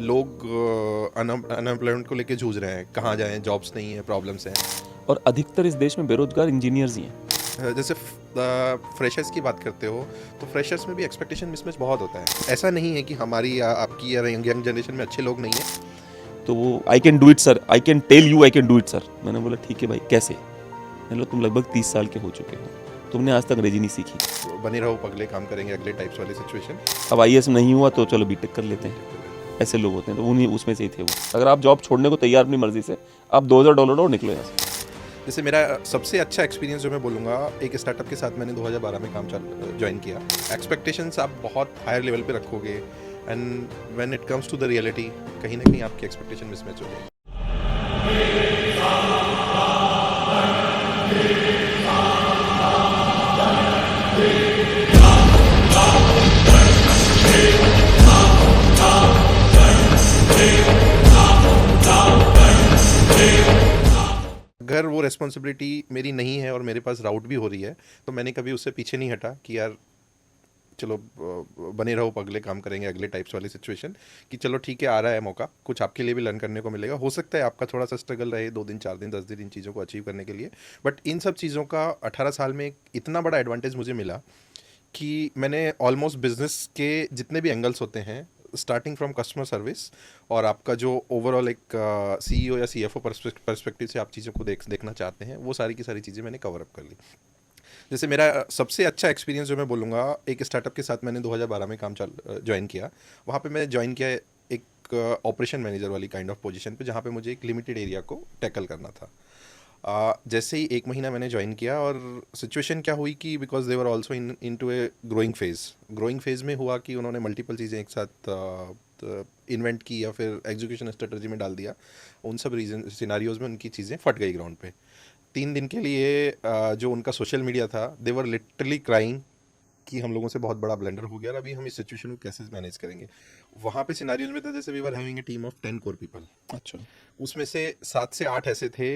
लोग अनएम्प्लॉयमेंट को लेके जूझ रहे हैं, कहाँ जाएं, जॉब्स नहीं है, प्रॉब्लम्स हैं। और अधिकतर इस देश में बेरोजगार इंजीनियर्स ही हैं। जैसे फ्रेशर्स की बात करते हो तो फ्रेशर्स में भी एक्सपेक्टेशन मिसमैच बहुत होता है। ऐसा नहीं है कि हमारी या आपकी या यंग जनरेशन में अच्छे लोग नहीं हैं। तो वो I can do it sir, I can tell you I can do it sir. मैंने बोला ठीक है भाई, कैसे? मैंने बोला तुम लगभग 30 साल के हो चुके हो, तुमने आज तक अंग्रेजी नहीं सीखी। बने रहो पगले, काम करेंगे अगले टाइप्स वाली सिचुएशन। अब IAS नहीं हुआ तो चलो बीटेक कर लेते हैं, ऐसे लोग होते हैं। तो उन्हीं उसमें से ही थे वो। अगर आप जॉब छोड़ने को तैयार अपनी मर्जी से, आप $2000 और निकलो यहाँ से। जैसे मेरा सबसे अच्छा एक्सपीरियंस जो मैं बोलूँगा, एक स्टार्टअप के साथ मैंने 2012 में काम ज्वाइन किया। एक्सपेक्टेशंस आप बहुत हायर लेवल पे रखोगे and when it comes to the reality, कहीं ना कहीं आपकी एक्सपेक्टेशन मिसमैच हो जाएगी। अगर वो रिस्पॉन्सिबिलिटी मेरी नहीं है और मेरे पास राउट भी हो रही है तो मैंने कभी उससे पीछे नहीं हटा कि यार चलो बने रहो पगले, काम करेंगे अगले टाइप्स वाली सिचुएशन। कि चलो ठीक है, आ रहा है मौका, कुछ आपके लिए भी लर्न करने को मिलेगा। हो सकता है आपका थोड़ा सा स्ट्रगल रहे 2 दिन 4 दिन 10 दिन इन चीज़ों को अचीव करने के लिए, बट इन सब चीज़ों का 18 साल में एक इतना बड़ा एडवांटेज मुझे मिला कि मैंने ऑलमोस्ट बिजनेस के जितने भी एंगल्स होते हैं, स्टार्टिंग फ्रॉम कस्टमर सर्विस और आपका जो ओवरऑल एक CEO या CFO पर्सपेक्टिव से आप चीज़ों को देखना चाहते हैं, वो सारी की सारी चीज़ें मैंने कवर अप कर ली। जैसे मेरा सबसे अच्छा एक्सपीरियंस जो मैं बोलूँगा, एक स्टार्टअप के साथ मैंने 2012 में काम ज्वाइन किया। वहाँ पे मैं ज्वाइन किया एक ऑपरेशन मैनेजर वाली काइंड ऑफ पोजीशन पे, जहाँ पे मुझे एक लिमिटेड एरिया को टैकल करना था। जैसे ही 1 महीना मैंने ज्वाइन किया और सिचुएशन क्या हुई कि because they were also into a growing phase में हुआ कि उन्होंने मल्टीपल चीज़ें एक साथ इन्वेंट की या फिर एग्जीक्यूशन स्ट्रेटजी में डाल दिया। उन सब रीजन सिनारियोज में उनकी चीज़ें फट गई ग्राउंड पे। 3 दिन के लिए जो उनका सोशल मीडिया था, दे वर लिटरली क्राइंग कि हम लोगों से बहुत बड़ा ब्लेंडर हो गया और अभी हम इस सिचुएशन को कैसे मैनेज करेंगे। वहाँ पे सिनारियोज में था जैसे we were having a team of 10 core people. अच्छा। उसमें से 7 से 8 ऐसे थे,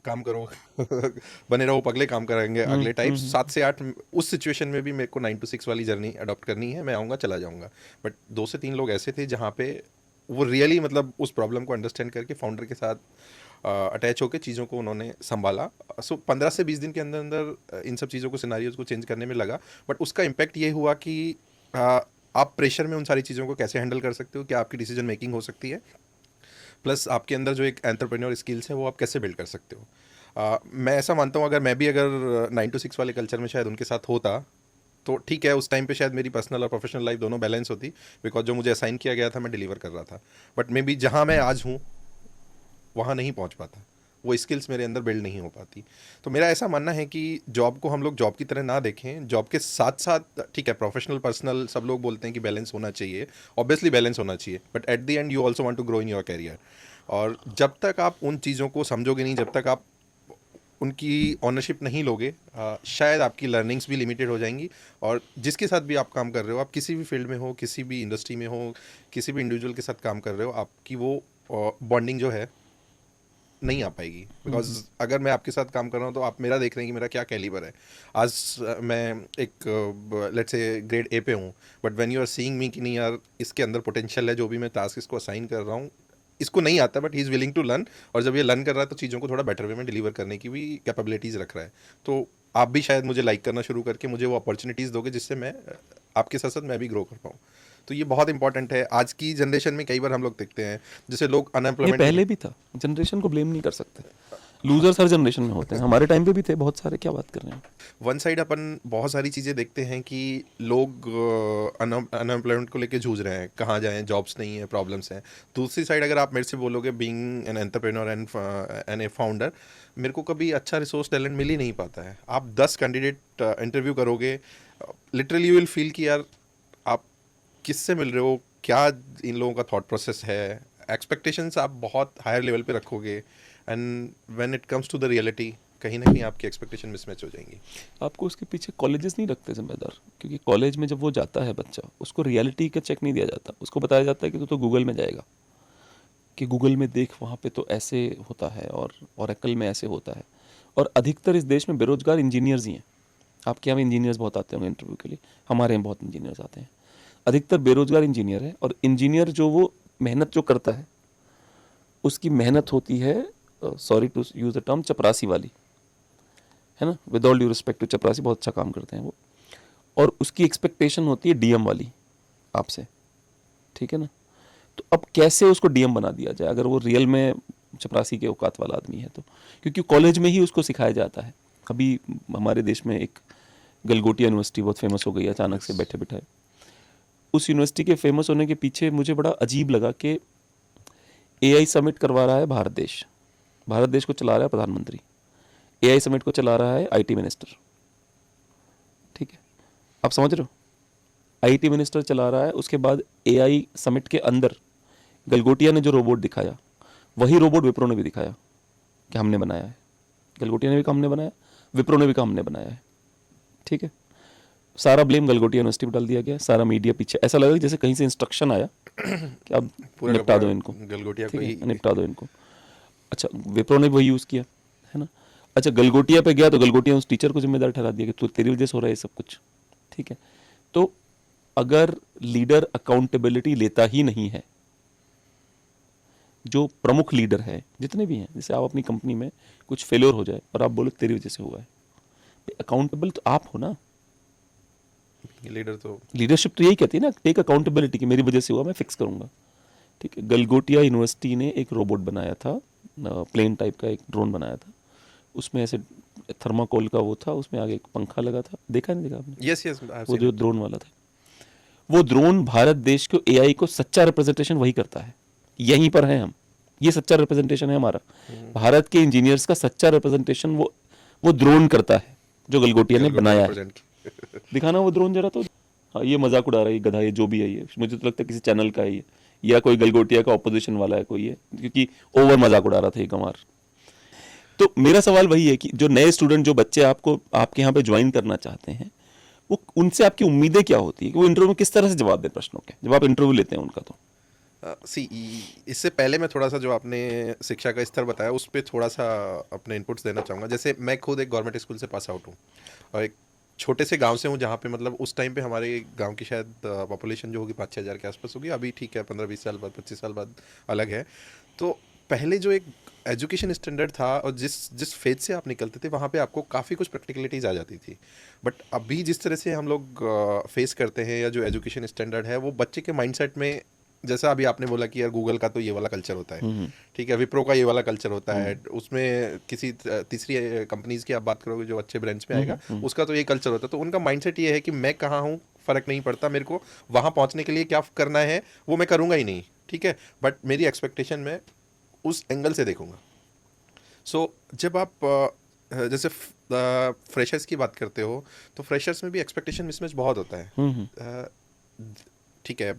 काम करो बने रहो पगले, काम करेंगे अगले टाइप्स। 7 से 8 उस सिचुएशन में भी मेरे को 9 to 6 वाली जर्नी अडॉप्ट करनी है, मैं आऊँगा चला जाऊँगा। बट 2 से 3 लोग ऐसे थे जहाँ पे वो रियली मतलब उस प्रॉब्लम को अंडरस्टैंड करके फाउंडर के साथ अटैच होकर चीज़ों को उन्होंने संभाला। सो 15 से 20 दिन के अंदर अंदर इन सब चीज़ों को सिनारियोज को चेंज करने में लगा। बट उसका इम्पैक्ट ये हुआ कि आप प्रेशर में उन सारी चीज़ों को कैसे हैंडल कर सकते हो, क्या आपकी डिसीजन मेकिंग हो सकती है, प्लस आपके अंदर जो एक एंटरप्रेन्योर स्किल्स है वो आप कैसे बिल्ड कर सकते हो। मैं ऐसा मानता हूँ अगर मैं भी अगर 9 to 6 वाले कल्चर में शायद उनके साथ होता तो ठीक है, उस टाइम पे शायद मेरी पर्सनल और प्रोफेशनल लाइफ दोनों बैलेंस होती, बिकॉज जो मुझे असाइन किया गया था मैं डिलीवर कर रहा था। बट मे बी जहाँ मैं आज हूँ वहाँ नहीं पहुँच पाता, वो स्किल्स मेरे अंदर बिल्ड नहीं हो पाती। तो मेरा ऐसा मानना है कि जॉब को हम लोग जॉब की तरह ना देखें, जॉब के साथ साथ ठीक है प्रोफेशनल पर्सनल सब लोग बोलते हैं कि बैलेंस होना चाहिए, ऑब्वियसली बैलेंस होना चाहिए, but at the end you also want to grow in your career. और जब तक आप उन चीज़ों को समझोगे नहीं, जब तक आप उनकी ऑनरशिप नहीं लोगे, शायद आपकी लर्निंग्स भी लिमिटेड हो जाएंगी। और जिसके साथ भी आप काम कर रहे हो, आप किसी भी फील्ड में हो, किसी भी इंडस्ट्री में हो, किसी भी इंडिविजुअल के साथ काम कर रहे हो, आपकी वो बॉन्डिंग जो है नहीं आ पाएगी। बिकॉज अगर मैं आपके साथ काम कर रहा हूँ तो आप मेरा देख रहे हैं कि मेरा क्या कैलिबर है। आज मैं एक लेट्स से ग्रेड A पे हूँ, but when you are seeing me कि नहीं यार इसके अंदर पोटेंशियल है, जो भी मैं टास्क इसको असाइन कर रहा हूँ इसको नहीं आता, but he is willing to learn. और जब ये लर्न कर रहा है तो चीज़ों को थोड़ा बेटर वे में डिलीवर करने की भी कैपेबिलिटीज़ रख रहा है। तो आप भी शायद मुझे लाइक करना शुरू करके मुझे वो अपॉर्चुनिटीज़ दोगे जिससे मैं आपके साथ साथ मैं भी ग्रो कर पाऊँ। तो ये बहुत इंपॉर्टेंट है। आज की जनरेशन में कई बार हम लोग देखते हैं जैसे लोग ये अनएम्प्लॉयमेंट पहले भी था, जनरेशन को ब्लेम नहीं कर सकते। लूजर्स हर जनरेशन में होते हैं, हमारे टाइम पे भी थे बहुत सारे। क्या बात कर रहे हैं? वन साइड अपन बहुत सारी चीज़ें देखते हैं कि लोग अनएम्प्लॉयमेंट को लेके जूझ रहे हैं, कहाँ जाएं, जॉब्स नहीं है, प्रॉब्लम्स हैं। दूसरी साइड अगर आप मेरे से बोलोगे being an entrepreneur and A founder, मेरे को कभी अच्छा रिसोर्स टैलेंट मिल ही नहीं पाता है। आप 10 कैंडिडेट इंटरव्यू करोगे, लिटरली यू विल फील कि यार आप किससे मिल रहे हो, क्या इन लोगों का थॉट प्रोसेस है। एक्सपेक्टेशंस आप बहुत हायर लेवल पे रखोगे and when it comes to the reality, कहीं ना कहीं आपकी एक्सपेक्टेशन मिसमैच हो जाएंगी। आपको उसके पीछे कॉलेजेस नहीं रखते जिम्मेदार, क्योंकि कॉलेज में जब वो जाता है बच्चा, उसको रियलिटी का चेक नहीं दिया जाता। उसको बताया जाता है कि तू तो गूगल में जाएगा, कि गूगल में देख वहाँ पे तो ऐसे होता है और ओरेकल में ऐसे होता है। और अधिकतर इस देश में बेरोजगार इंजीनियर्स ही हैं। आपके यहाँ में इंजीनियर्स बहुत आते होंगे इंटरव्यू के लिए, हमारे यहाँ बहुत इंजीनियर्स आते हैं। अधिकतर बेरोजगार इंजीनियर है, और इंजीनियर जो वो मेहनत जो करता है उसकी मेहनत होती है, sorry to use the term, चपरासी वाली, है ना, with all due respect to चपरासी, बहुत अच्छा काम करते हैं वो, और उसकी एक्सपेक्टेशन होती है डीएम वाली आपसे, ठीक है ना। तो अब कैसे उसको डीएम बना दिया जाए अगर वो रियल में चपरासी के औकात वाला आदमी है तो, क्योंकि कॉलेज में ही उसको सिखाया जाता है। अभी हमारे देश में एक गलगोटिया यूनिवर्सिटी बहुत फेमस हो गई है अचानक से बैठे बिठाए। उस यूनिवर्सिटी के फेमस होने के पीछे मुझे बड़ा अजीब लगा कि एआई समिट करवा रहा है भारत देश, भारत देश को चला रहा है प्रधानमंत्री, एआई समिट को चला रहा है आईटी मिनिस्टर, ठीक है, आप समझ रहे हो, आईटी मिनिस्टर चला रहा है। उसके बाद एआई समिट के अंदर गलगोटिया ने जो रोबोट दिखाया वही रोबोट विप्रो ने भी दिखाया कि हमने बनाया है। गलगोटिया ने भी कहा हमने बनाया, विप्रो ने भी कहा हमने बनाया है, ठीक है। सारा ब्लेम गलगोटिया यूनिवर्सिटी पर डाल दिया गया, सारा मीडिया पीछे, ऐसा लगा जैसे कहीं से इंस्ट्रक्शन आया कि अब पूरा का निपटा दो पूरा इनको, गलगोटिया ठीक को है, ही निपटा दो इनको। अच्छा, विप्रो ने भी वही यूज़ किया, है ना। अच्छा, गलगोटिया पे गया तो गलगोटिया उस टीचर को जिम्मेदार ठहरा दिया कि तू, तेरी वजह से हो रहा है ये सब कुछ, ठीक है। तो अगर लीडर अकाउंटेबिलिटी लेता ही नहीं है, जो प्रमुख लीडर है जितने भी हैं, जैसे आप अपनी कंपनी में कुछ फेलियर हो जाए और आप बोलो तेरी वजह से हुआ है, अकाउंटेबल तो आप हो ना। लीडर तो लीडरशिप तो यही कहती है ना, टेक अकाउंटेबिलिटी, कि मेरी वजह से हुआ, मैं फिक्स करूंगा, ठीक है। गलगोटिया यूनिवर्सिटी ने एक रोबोट बनाया था, प्लेन टाइप का एक ड्रोन बनाया था, उसमें ऐसे थर्माकोल का वो था, उसमें आगे एक पंखा लगा था, देखा नहीं देखा आपने, यस यस वो जो ड्रोन वाला था, वो ड्रोन भारत देश को, एआई को सच्चा रिप्रेजेंटेशन वही करता है। यहीं पर हैं हम, ये सच्चा रिप्रेजेंटेशन है हमारा, भारत के इंजीनियर्स का सच्चा रिप्रेजेंटेशन वो ड्रोन करता है जो गलगोटिया ने बनाया है। दिखाना वो ड्रोन जरा तो। हाँ, ये मजाक उड़ा रहा है ये गधा, ये जो भी है ये, मुझे तो लगता है किसी चैनल का है ये, या कोई गलगोटिया का ऑपोजिशन वाला है कोई, ये क्योंकि ओवर मजाक उड़ा रहा था ये गंवार। तो मेरा सवाल वही है कि जो नए स्टूडेंट, जो बच्चे आपको आपके यहाँ पे ज्वाइन करना चाहते हैं, वो उनसे आपकी उम्मीदें क्या होती है कि वो इंटरव्यू में किस तरह से जवाब दें प्रश्नों के, जब आप इंटरव्यू लेते हैं उनका तो। सी इससे पहले मैं थोड़ा सा जो आपने शिक्षा का स्तर बताया उस पर थोड़ा सा अपने इनपुट्स देना चाहूँगा। जैसे मैं खुद एक गवर्नमेंट स्कूल से पास आउट हूँ और एक छोटे से गांव से हूँ जहाँ पे मतलब उस टाइम पे हमारे गांव की शायद पॉपुलेशन जो होगी 5-6 हज़ार के आसपास होगी। अभी ठीक है 15-20 साल बाद 25 साल बाद अलग है। तो पहले जो एक एजुकेशन स्टैंडर्ड था और जिस जिस फेज से आप निकलते थे वहाँ पे आपको काफ़ी कुछ प्रैक्टिकलिटीज़ आ जाती थी। बट अभी जिस तरह से हम लोग फेस करते हैं या जो एजुकेशन स्टैंडर्ड है वो बच्चे के माइंडसेट में, जैसा अभी आपने बोला कि यार गूगल का तो ये वाला कल्चर होता है, ठीक है, विप्रो का ये वाला कल्चर होता है, उसमें किसी तीसरी कंपनीज की आप बात करोगे जो अच्छे ब्रांड्स में आएगा उसका तो ये कल्चर होता है। तो उनका माइंडसेट ये है कि मैं कहाँ हूँ फ़र्क नहीं पड़ता, मेरे को वहाँ पहुँचने के लिए क्या करना है वो मैं करूँगा ही नहीं, ठीक है, बट मेरी एक्सपेक्टेशन में उस एंगल से देखूँगा। सो जब आप जैसे फ्रेशर्स की बात करते हो तो फ्रेशर्स में भी एक्सपेक्टेशन मिसमैच बहुत होता है। ठीक है,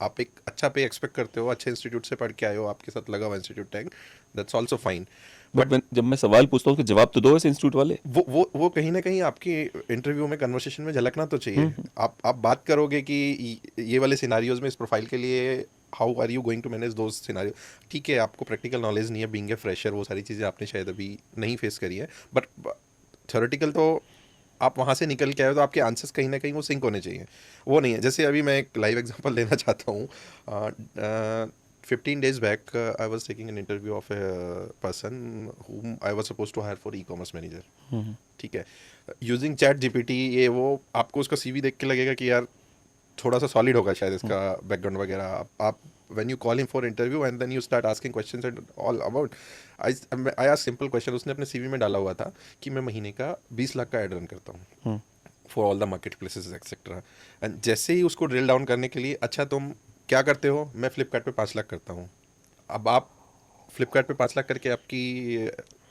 आप एक अच्छा पे एक्सपेक्ट करते हो, अच्छे इंस्टीट्यूट से पढ़ के आए हो, आपके साथ लगा हुआ institute tag, that's also fine. But जब मैं सवाल पूछता हूँ तो जवाब तो दो ऐसे इंस्टीट्यूट वाले, वो कहीं ना कहीं आपकी इंटरव्यू में कन्वर्सेशन में झलकना तो चाहिए। आप बात करोगे कि ये वाले सिनारियोज में इस प्रोफाइल के लिए how are you going to manage those scenario. ठीक है, आपको प्रैक्टिकल नॉलेज नहीं है, बीइंग ए फ्रेशर वो सारी चीज़ें आपने शायद अभी नहीं फेस करी है, बट थ्योरेटिकल तो आप वहाँ से निकल के आए हो तो आपके आंसर्स कहीं ना कहीं वो सिंक होने चाहिए। वो नहीं है, जैसे अभी मैं एक लाइव एग्जांपल देना चाहता हूँ। 15 days back, I was taking an interview of a person whom I was supposed to hire for e-commerce manager. ठीक है, यूजिंग चैट जीपीटी, ये वो आपको उसका सीवी देख के लगेगा कि यार थोड़ा सा सॉलिड होगा शायद इसका बैकग्राउंड वगैरह। आप when you call him for interview and then you start asking questions and all about, I asked simple question। उसने अपने सीवी में डाला हुआ था कि मैं महीने का 20 लाख का एड रन करता हूँ for all the market places etcetera. And जैसे ही उसको ड्रिल डाउन करने के लिए, अच्छा तुम क्या करते हो, मैं फ्लिपकार्ट पे 5 लाख करता हूँ। अब आप फ्लिपकार्ट पे 5 लाख करके आपकी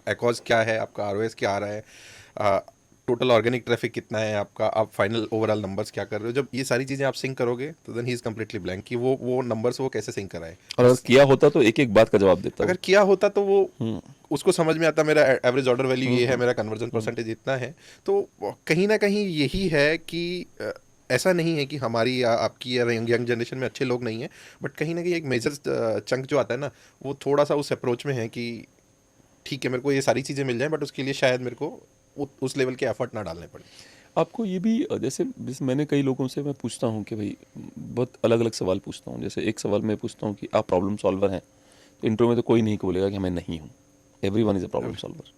एकॉज क्या है, आपका आरओएस क्या आ रहा है, टोटल ऑर्गेनिक ट्रैफिक कितना है आपका, आप फाइनल ओवरऑल नंबर्स क्या कर रहे हो, जब ये सारी चीज़ें आप सिंक करोगे तो then he is completely blank कि वो नंबर्स वो कैसे सिंक कराए। और अगर किया होता तो एक एक बात का जवाब देता। अगर किया होता तो वो उसको समझ में आता मेरा एवरेज ऑर्डर वैल्यू ये है, मेरा कन्वर्जन परसेंटेज इतना है। तो कहीं ना कहीं यही है कि ऐसा नहीं है कि हमारी या आपकी या यंग जनरेशन में अच्छे लोग नहीं हैं, बट कहीं ना कहीं एक मेजर चंक जो आता है ना वो थोड़ा सा उस अप्रोच में है कि ठीक है मेरे को ये सारी चीज़ें मिल जाएं बट उसके लिए शायद मेरे को उस लेवल के एफर्ट ना डालने पड़े। आपको ये भी जैसे जैसे मैंने कई लोगों से मैं पूछता हूँ कि भाई बहुत अलग अलग सवाल पूछता हूँ। जैसे एक सवाल मैं पूछता हूँ कि आप प्रॉब्लम सॉल्वर हैं, तो इंटरव्यू में तो कोई नहीं बोलेगा कि मैं नहीं हूँ, everyone is a problem solver.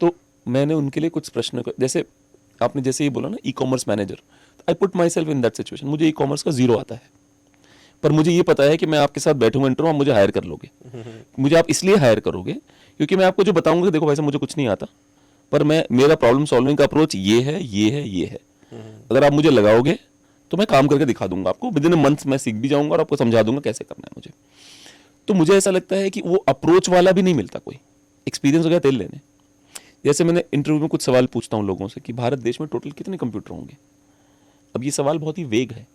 तो मैंने उनके लिए कुछ प्रश्न जैसे आपने जैसे ही बोला ना e commerce manager, I put my self in that situation. मुझे ई कॉमर्स का जीरो आता है, पर मुझे ये पता है कि मैं आपके साथ बैठूंगा इंटरव्यू, आप मुझे हायर कर लोगे। मुझे आप इसलिए हायर करोगे क्योंकि मैं आपको जो बताऊंगा कि देखो भाई साहब मुझे कुछ नहीं आता, पर मैं मेरा प्रॉब्लम सॉल्विंग का अप्रोच ये है, ये है, ये है। अगर आप मुझे लगाओगे तो मैं काम करके दिखा दूंगा आपको, विद इन अ मंथ मैं सीख भी जाऊंगा और आपको समझा दूंगा कैसे करना है मुझे। तो मुझे ऐसा लगता है कि वो अप्रोच वाला भी नहीं मिलता कोई, एक्सपीरियंस हो गया तेल लेने। जैसे मैंने इंटरव्यू में कुछ सवाल पूछता हूँ लोगों से कि भारत देश में टोटल कितने कंप्यूटर होंगे। अब ये सवाल बहुत ही वेग है,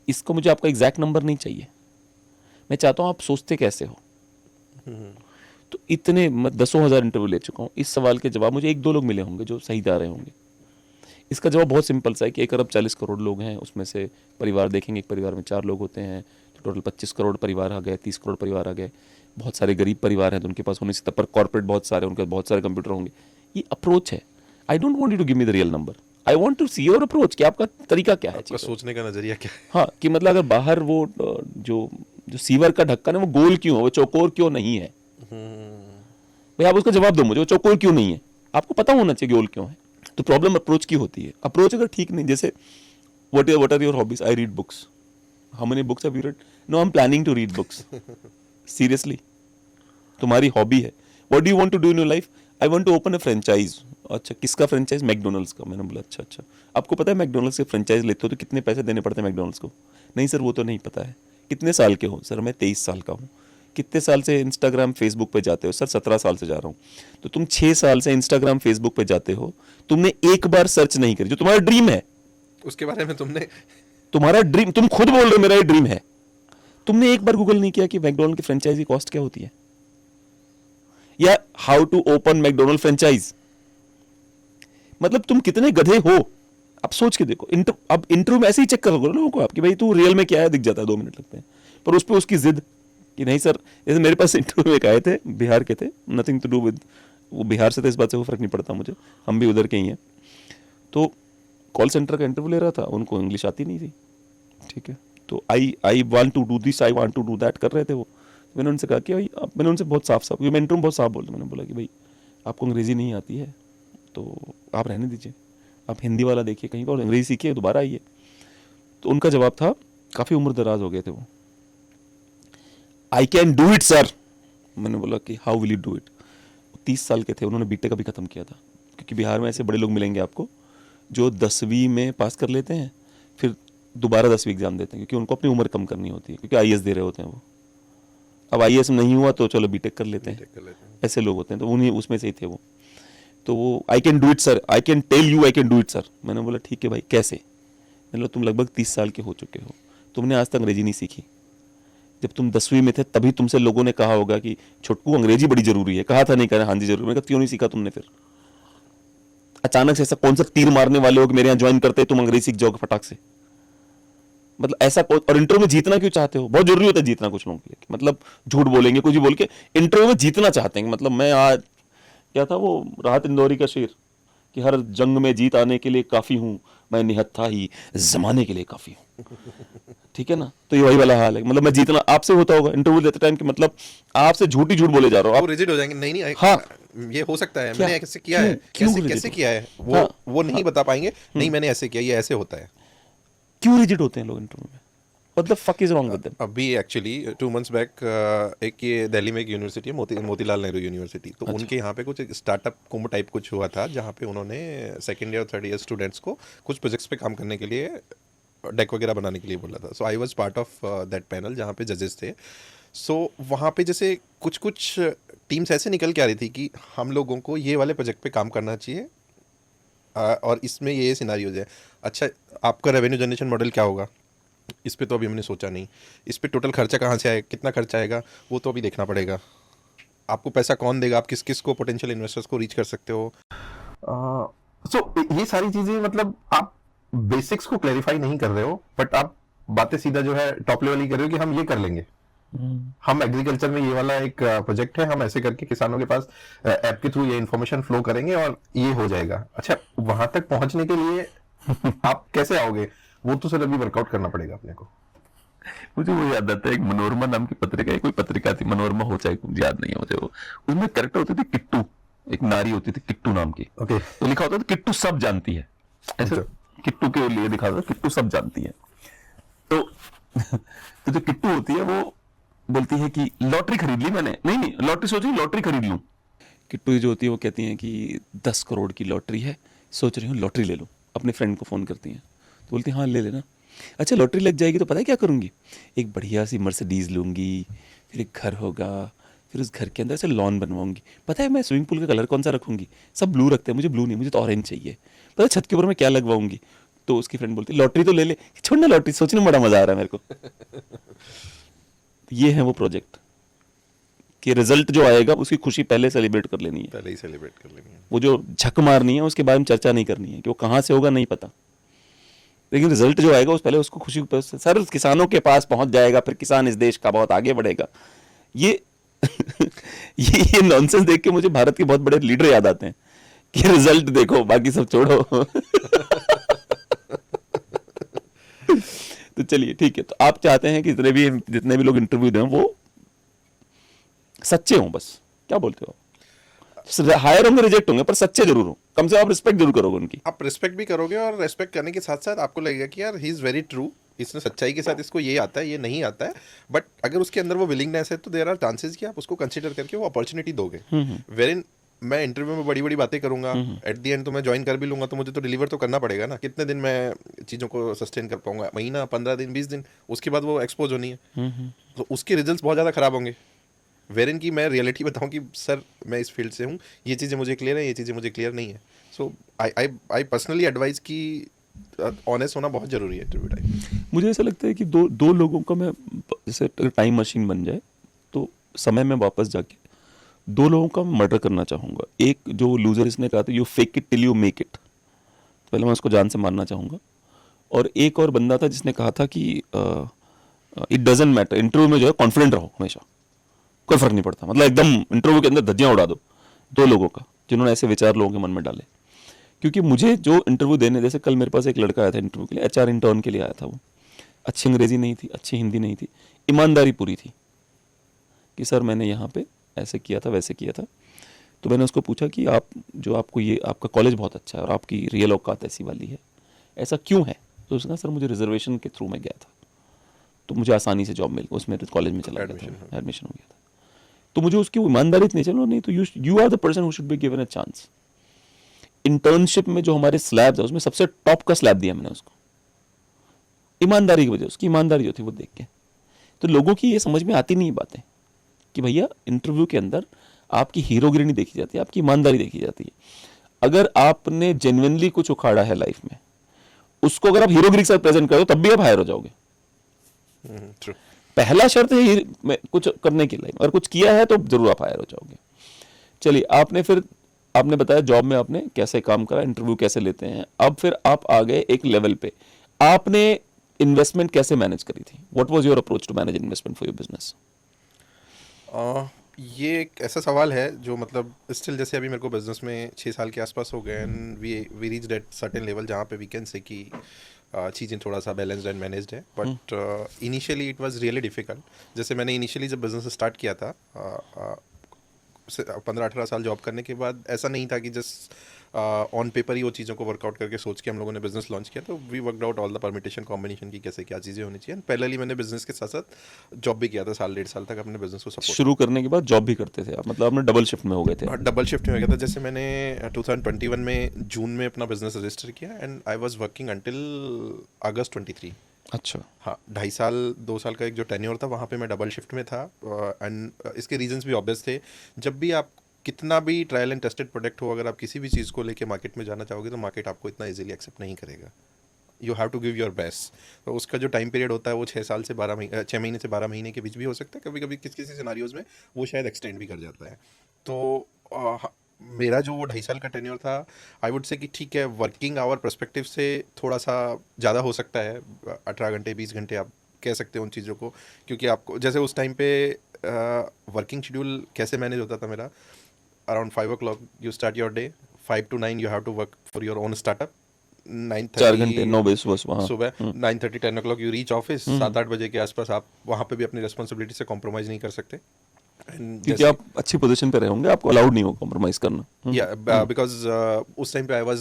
इसको मुझे आपका एग्जैक्ट नंबर नहीं चाहिए, मैं चाहता हूँ आप सोचते कैसे हो। तो इतने मैं 10,000 इंटरव्यू ले चुका हूँ, इस सवाल के जवाब मुझे 1-2 लोग मिले होंगे जो सही जा रहे होंगे। इसका जवाब बहुत सिंपल सा है कि 1 अरब 40 करोड़ लोग हैं, उसमें से परिवार देखेंगे, एक परिवार में 4 लोग होते हैं, तो टोटल 25 करोड़ परिवार आ गए, 30 करोड़ परिवार आ गए। बहुत सारे गरीब परिवार हैं तो उनके पास होने से, पर कॉर्पोरेट बहुत सारे, उनके पास बहुत सारे कंप्यूटर होंगे। ये अप्रोच है। I don't want you to give me the real number, I want to see your approach कि आपका तरीका क्या है, आपका सोचने का नजरिया क्या है। हाँ, कि मतलब अगर बाहर वो जो जो सीवर का ढक्कन है वो गोल क्यों है, वो चौकोर क्यों नहीं है, भाई आप उसका जवाब दो मुझे, वो चौकोर क्यों नहीं है, आपको पता होना चाहिए गोल क्यों है। तो प्रॉब्लम अप्रोच की होती है। अप्रोच अगर ठीक नहीं, जैसे what are your hobbies, I read books, how many books have you read, no I am planning to read books. Seriously तुम्हारी हॉबी है, what do you want to do in your life, I want to open a franchise. अच्छा, किसका franchise, McDonald's का। मैंने बोला अच्छा अच्छा, आपको पता है मैकडोनल्ड्स के फ्रेंचाइज लेते हो तो कितने पैसे देने पड़ते हैं मैकडोनल्ड्स को। नहीं सर वो तो नहीं पता है। कितने साल के हो, सर मैं 23 साल का हूँ। कितने साल से इंस्टाग्राम फेसबुक पे जाते हो, सर 17 साल से जा रहा हूँ। तो तुम 6 साल से इंस्टाग्राम फेसबुक पे जाते हो, तुमने एक बार सर्च नहीं करी जो तुम्हारा ड्रीम है, उसके बारे में तुमने, तुम्हारा ड्रीम, तुम खुद बोल रहे हो मेरा ये ड्रीम है, तुमने एक बार गूगल नहीं किया कि मैकडोनल्ड की फ्रेंचाइजी कॉस्ट क्या होती है, या how to open McDonald franchise. मतलब तुम कितने गधे हो, आप सोच के देखो। अब इंटरव्यू में ऐसे ही चेक कर लोगों को आपकी, भाई तू रियल में क्या है, दिख जाता है, 2 मिनट लगते हैं, पर उस पर उसकी जिद कि नहीं सर। जैसे मेरे पास इंटरव्यू में एक आए थे, बिहार के थे, नथिंग टू डू विद वो बिहार से, तो इस बात से वो फर्क नहीं पड़ता मुझे, हम भी उधर के ही हैं। तो कॉल सेंटर का इंटरव्यू ले रहा था, उनको इंग्लिश आती नहीं थी, ठीक है। तो I want to do this, I want to do that कर रहे थे वो। मैंने उनसे कहा कि भाई मैंने उनसे बहुत साफ क्योंकि मैं इंटरव्यू में बहुत साफ बोलता, मैंने बोला कि भाई आपको अंग्रेजी नहीं आती है तो आप रहने दीजिए, आप हिंदी वाला देखिए कहीं पर और अंग्रेजी सीखिए, दोबारा आइए। तो उनका जवाब था, काफ़ी उम्र दराज हो गए थे वो, I can do it sir. मैंने बोला कि how will you do it. 30 साल के थे, उन्होंने बीटेक अभी ख़त्म किया था, क्योंकि बिहार में ऐसे बड़े लोग मिलेंगे आपको जो 10वीं में पास कर लेते हैं, फिर दोबारा 10वीं एग्जाम देते हैं, क्योंकि उनको अपनी उम्र कम करनी होती है, क्योंकि आईएएस दे रहे होते हैं वो। अब आईएएस नहीं हुआ तो चलो बीटेक कर लेते हैं, ऐसे लोग होते हैं। तो उन्हीं उसमें से ही थे वो। तो वो I can do it sir, I can tell you I can do it sir. मैंने बोला ठीक है भाई कैसे। मैंने बोला तुम लगभग 30 साल के हो चुके हो, तुमने आज तक अंग्रेजी नहीं सीखी। जब तुम 10वीं में थे तभी तुमसे लोगों ने कहा होगा कि छोटकू अंग्रेजी बड़ी जरूरी है, कहा था नहीं, कहा हाँ जी जरूरी। मैंने कहा क्यों नहीं सीखा तुमने फिर, अचानक से ऐसा कौन सा तीर मारने वाले हो कि मेरे यहाँ ज्वाइन करते तुम अंग्रेजी सीख जाओगे फटाक से। मतलब ऐसा, और इंटरव्यू में जीतना क्यों चाहते हो, बहुत जरूरी होता है जीतना कुछ लोगों के लिए, मतलब झूठ बोलेंगे कुछ भी बोल के इंटरव्यू में जीतना चाहते हैं। मतलब मैं आज क्या था वो राहत इंदौरी का शेर कि हर जंग में जीत आने के लिए काफी हूं, मैं निहत्था ही जमाने के लिए काफी हूं। ठीक है ना, तो ये वही वाला हाल है। मतलब मैं जीतना आपसे होता होगा इंटरव्यू देते टाइम कि मतलब आपसे झूठ ही झूठ बोले जा रहे हो आप, रिजिड हो जाएंगे। नहीं नहीं, हाँ, ये हो सकता है, क्या? मैंने ऐसे किया है, क्यों कैसे rigid कैसे हो? किया है, हाँ, वो नहीं बता पाएंगे। नहीं मैंने ऐसे किया, ये ऐसे होता है। क्यों रिजिड होते हैं लोग इंटरव्यू में, what the fuck is wrong with them. अभी एक्चुअली 2 मंथ्स बैक एक ये दिल्ली में एक यूनिवर्सिटी है, मोतीलाल नेहरू यूनिवर्सिटी, तो उनके यहाँ पे कुछ स्टार्टअप कुंभ टाइप कुछ हुआ था, जहाँ पे उन्होंने 2nd year 3rd year students को कुछ प्रोजेक्ट्स पे काम करने के लिए डेक वगैरह बनाने के लिए बोला था। So I was part of that panel जहाँ पे जजेस थे। सो वहाँ पे जैसे कुछ कुछ टीम्स ऐसे निकल के आ रही थी कि हम लोगों को ये वाले प्रोजेक्ट पे काम करना चाहिए, और इसमें ये सिनारी हो जाए। अच्छा, आपका रेवेन्यू जनरेशन मॉडल क्या होगा, इस पे तो अभी हमने सोचा नहीं। इस पे टोटल खर्चा कहाँ से आएगा, कितना खर्चा आएगा, वो तो अभी देखना पड़ेगा। आपको पैसा कौन देगा, आप किस किस को पोटेंशियल इन्वेस्टर्स को रीच कर सकते हो। ये सारी चीजें, मतलब आप बेसिक्स को क्लैरिफाई नहीं कर रहे हो, बट आप बातें सीधा जो है टॉप लेवल ही कर रहे हो कि हम ये कर लेंगे। हम एग्रीकल्चर में ये वाला एक प्रोजेक्ट है, हम ऐसे करके किसानों के पास ऐप के थ्रू ये इन्फॉर्मेशन फ्लो करेंगे और ये हो जाएगा। अच्छा, वहां तक पहुंचने के लिए आप कैसे आओगे? वो तो सर अभी वर्कआउट करना पड़ेगा अपने को। मुझे वो याद आता है, एक मनोरमा नाम की पत्रिका है, कोई पत्रिका थी, मनोरमा हो चाहे, मुझे याद नहीं है मुझे वो। उसमें कैरेक्टर होती थी किट्टू, एक नारी होती थी किट्टू नाम की। ओके। तो लिखा होता था किट्टू सब जानती है, ऐसे अच्छा। किट्टू के लिए लिखा होता था किट्टू सब जानती है। तो तो जो किट्टू होती है वो बोलती है कि लॉटरी खरीद ली मैंने, नहीं नहीं लॉटरी सोच रही लॉटरी खरीद लूं। किट्टू जो होती है वो कहती हैं कि 10 करोड़ की लॉटरी है, सोच रही हूँ लॉटरी ले लूं। अपने फ्रेंड को फ़ोन करती हैं, तो बोलती हैं हाँ ले लेना। अच्छा लॉटरी लग जाएगी तो पता है क्या करूँगी, एक बढ़िया सी मर्सिडीज़ लूँगी, फिर एक घर होगा, फिर उस घर के अंदर से लॉन बनवाऊंगी। पता है मैं स्विमिंग पूल का कलर कौन सा रखूंगी, सब ब्लू रखते हैं, मुझे ब्लू नहीं, मुझे तो ऑरेंज चाहिए। पता है छत के ऊपर मैं क्या लगवाऊंगी। तो उसकी फ्रेंड बोलती लॉटरी तो ले ले, छोड़ ना लॉटरी, सोचने में बड़ा मजा आ रहा है मेरे को। तो ये है वो प्रोजेक्ट कि रिजल्ट जो आएगा उसकी खुशी पहले सेलिब्रेट कर लेनी है, पहले ही सेलिब्रेट कर लेंगे। वो जो झक मारनी है उसके बारे में चर्चा नहीं करनी है कि वो कहाँ से होगा नहीं पता, लेकिन रिजल्ट जो आएगा उस पहले उसको खुशी सर किसानों के पास पहुंच जाएगा, फिर किसान इस देश का बहुत आगे बढ़ेगा। ये ये नॉनसेंस देख के मुझे भारत के बहुत बड़े लीडर याद आते हैं कि रिजल्ट देखो बाकी सब छोड़ो। तो चलिए ठीक है, तो आप चाहते हैं कि जितने भी लोग इंटरव्यू दें वो सच्चे हों, बस क्या बोलते हो, हायर होंगे रिजेक्ट होंगे पर सच्चे जरूर हो, कम से कम आप रिस्पेक्ट जरूर करोगे उनकी। आप रिस्पेक्ट भी करोगे और रिस्पेक्ट करने के साथ साथ आपको लगेगा कि यार ही इज़ वेरी ट्रू, इसने सच्चाई के साथ इसको ये आता है ये नहीं आता है, बट अगर उसके अंदर वो विलिंगनेस है तो देयर आर चांसेस कि आप उसको कंसिडर करके वो अपॉर्चुनिटी दोगे। वेर मैं इंटरव्यू में बड़ी बड़ी बातें करूंगा, एट द एंड तो मैं ज्वाइन कर भी लूंगा, तो मुझे तो डिलीवर तो करना पड़ेगा ना। कितने दिन मैं चीज़ों को सस्टेन कर पाऊंगा, महीना, 15 दिन, 20 दिन, उसके बाद वो एक्सपोज होनी है, तो उसके रिजल्ट्स बहुत ज़्यादा खराब होंगे। वेर इन की मैं रियलिटी बताऊं कि सर मैं इस फील्ड से हूँ, ये चीज़ें मुझे क्लियर है, ये चीज़ें मुझे क्लियर नहीं है। सो आई पर्सनली एडवाइज कि ऑनेस्ट होना बहुत ज़रूरी है इंटरव्यू टाइम। मुझे ऐसा लगता है कि दो लोगों का मैं, जैसे टाइम मशीन बन जाए तो समय में वापस जाके दो लोगों का मर्डर करना चाहूँगा। एक जो लूजर इसने कहा था you fake it till you make it, पहले मैं उसको जान से मारना चाहूँगा। और एक और बंदा था जिसने कहा था कि इट डजेंट मैटर, इंटरव्यू में जो है कॉन्फिडेंट रहो हमेशा, कोई फर्क नहीं पड़ता, मतलब एकदम इंटरव्यू के अंदर धज्जियां उड़ा दो। दो लोगों का जिन्होंने ऐसे विचार लोगों के मन में डाले, क्योंकि मुझे जो इंटरव्यू देने, जैसे कल मेरे पास एक लड़का आया था इंटरव्यू के लिए, एचआर इंटर्न के लिए आया था। वो अच्छी अंग्रेजी नहीं थी, अच्छी हिंदी नहीं थी, ईमानदारी पूरी थी कि सर मैंने यहाँ पे ऐसे किया था वैसे किया था। तो मैंने उसको पूछा कि आप जो आपको ये आपका कॉलेज बहुत अच्छा है और आपकी रियल औकात ऐसी वाली है, ऐसा क्यों है। तो उसने कहा सर मुझे रिजर्वेशन के थ्रू मैं गया था तो मुझे आसानी से जॉब मिल गई, उसमें कॉलेज में चला गया था, एडमिशन हो गया था। तो मुझे उसकी ईमानदारी इतनी, चलो नहीं तो you are the person who should be given a chance. Internship में जो हमारे स्लैब्स है उसमें सबसे टॉप का स्लैब दिया मैंने उसको, ईमानदारी की वजह, उसकी ईमानदारी जो थी वो देख के। तो लोगों की ये समझ में आती नहीं बातें कि भैया इंटरव्यू के अंदर आपकी हीरोगिरी नहीं देखी जाती, आपकी ईमानदारी देखी जाती है। अगर आपने जेन्युइनली कुछ उखाड़ा है लाइफ में, उसको अगर आप हीरोगिरी के साथ प्रेजेंट करो तब भी आप हायर हो जाओगे। ट्रू। पहला शर्त है कुछ करने की लाइफ, अगर कुछ किया है तो जरूर आप हायर हो जाओगे। चलिए आपने बताया जॉब में आपने कैसे काम करा, इंटरव्यू कैसे लेते हैं। अब फिर आप आ गए एक लेवल पे, आपने इन्वेस्टमेंट कैसे मैनेज करी थी, what was your approach to manage investment for your business. ये एक ऐसा सवाल है जो मतलब स्टिल, जैसे अभी मेरे को बिजनेस में 6 साल के आसपास हो गए and we reached at certain level जहाँ पे वी कैन से कि चीज़ें थोड़ा सा बैलेंस्ड एंड मैनेज्ड है, but initially it was really difficult. जैसे मैंने इनिशियली जब बिजनेस स्टार्ट किया था 15-18 साल जॉब करने के बाद, ऐसा नहीं था कि जस्ट ऑन पेपर ही वो चीज़ों को वर्कआउट करके सोच के हम लोगों ने बिजनेस लॉन्च किया। तो we worked out all the permutation combination की कैसे क्या चीज़ें होनी चाहिए। पैरेलली मैंने बिजनेस के साथ साथ जॉब भी किया था, 1.5 साल तक अपने बिजनेस को सपोर्ट। शुरू करने के बाद जॉब भी करते थे आप, मतलब आपने डबल शिफ्ट में हो गए थे। डबल शिफ्ट में हो गया था। जैसे मैंने 2021 में जून में अपना बिजनेस रजिस्टर किया and I was working until August 23। अच्छा। हाँ, 2.5 साल 2 साल का एक जो टेन्योर था वहाँ पे मैं डबल शिफ्ट में था। एंड इसके रीजंस भी ऑब्वियस थे। जब भी आप कितना भी ट्रायल एंड टेस्टेड प्रोडक्ट हो, अगर आप किसी भी चीज़ को लेके मार्केट में जाना चाहोगे तो मार्केट आपको इतना इजीली एक्सेप्ट नहीं करेगा। You have to give your best. तो उसका जो टाइम पीरियड होता है वो 6 महीने से 12 महीने के बीच भी हो सकता है। कभी कभी किसी सिनारियोज में वो शायद एक्सटेंड भी कर जाता है। तो मेरा जो वो 2.5 साल का टेन्योर था, आई वुड से कि ठीक है, वर्किंग आवर पर्सपेक्टिव से थोड़ा सा ज़्यादा हो सकता है, 18 घंटे 20 घंटे आप कह सकते हो उन चीज़ों को। क्योंकि आपको जैसे उस टाइम पे वर्किंग शेड्यूल कैसे मैनेज होता था मेरा, around 5 o'clock you start your day, 5 to 9 you have to work for your own startup, 4 9:30 घंटे 9 बजे सुबह वहाँ सुबह 9:30 10 o'clock यू रीच ऑफिस, 7-8 बजे के आसपास आप वहाँ पे भी अपनी रिस्पॉन्सिबिलिटी से कॉम्प्रोमाइज़ नहीं कर सकते। And क्योंकि आप अच्छी पोजीशन पे रहे होंगे, आपको अलाउड नहीं हो कॉम्प्रोमाइज करना। या बिकॉज उस टाइम पे I was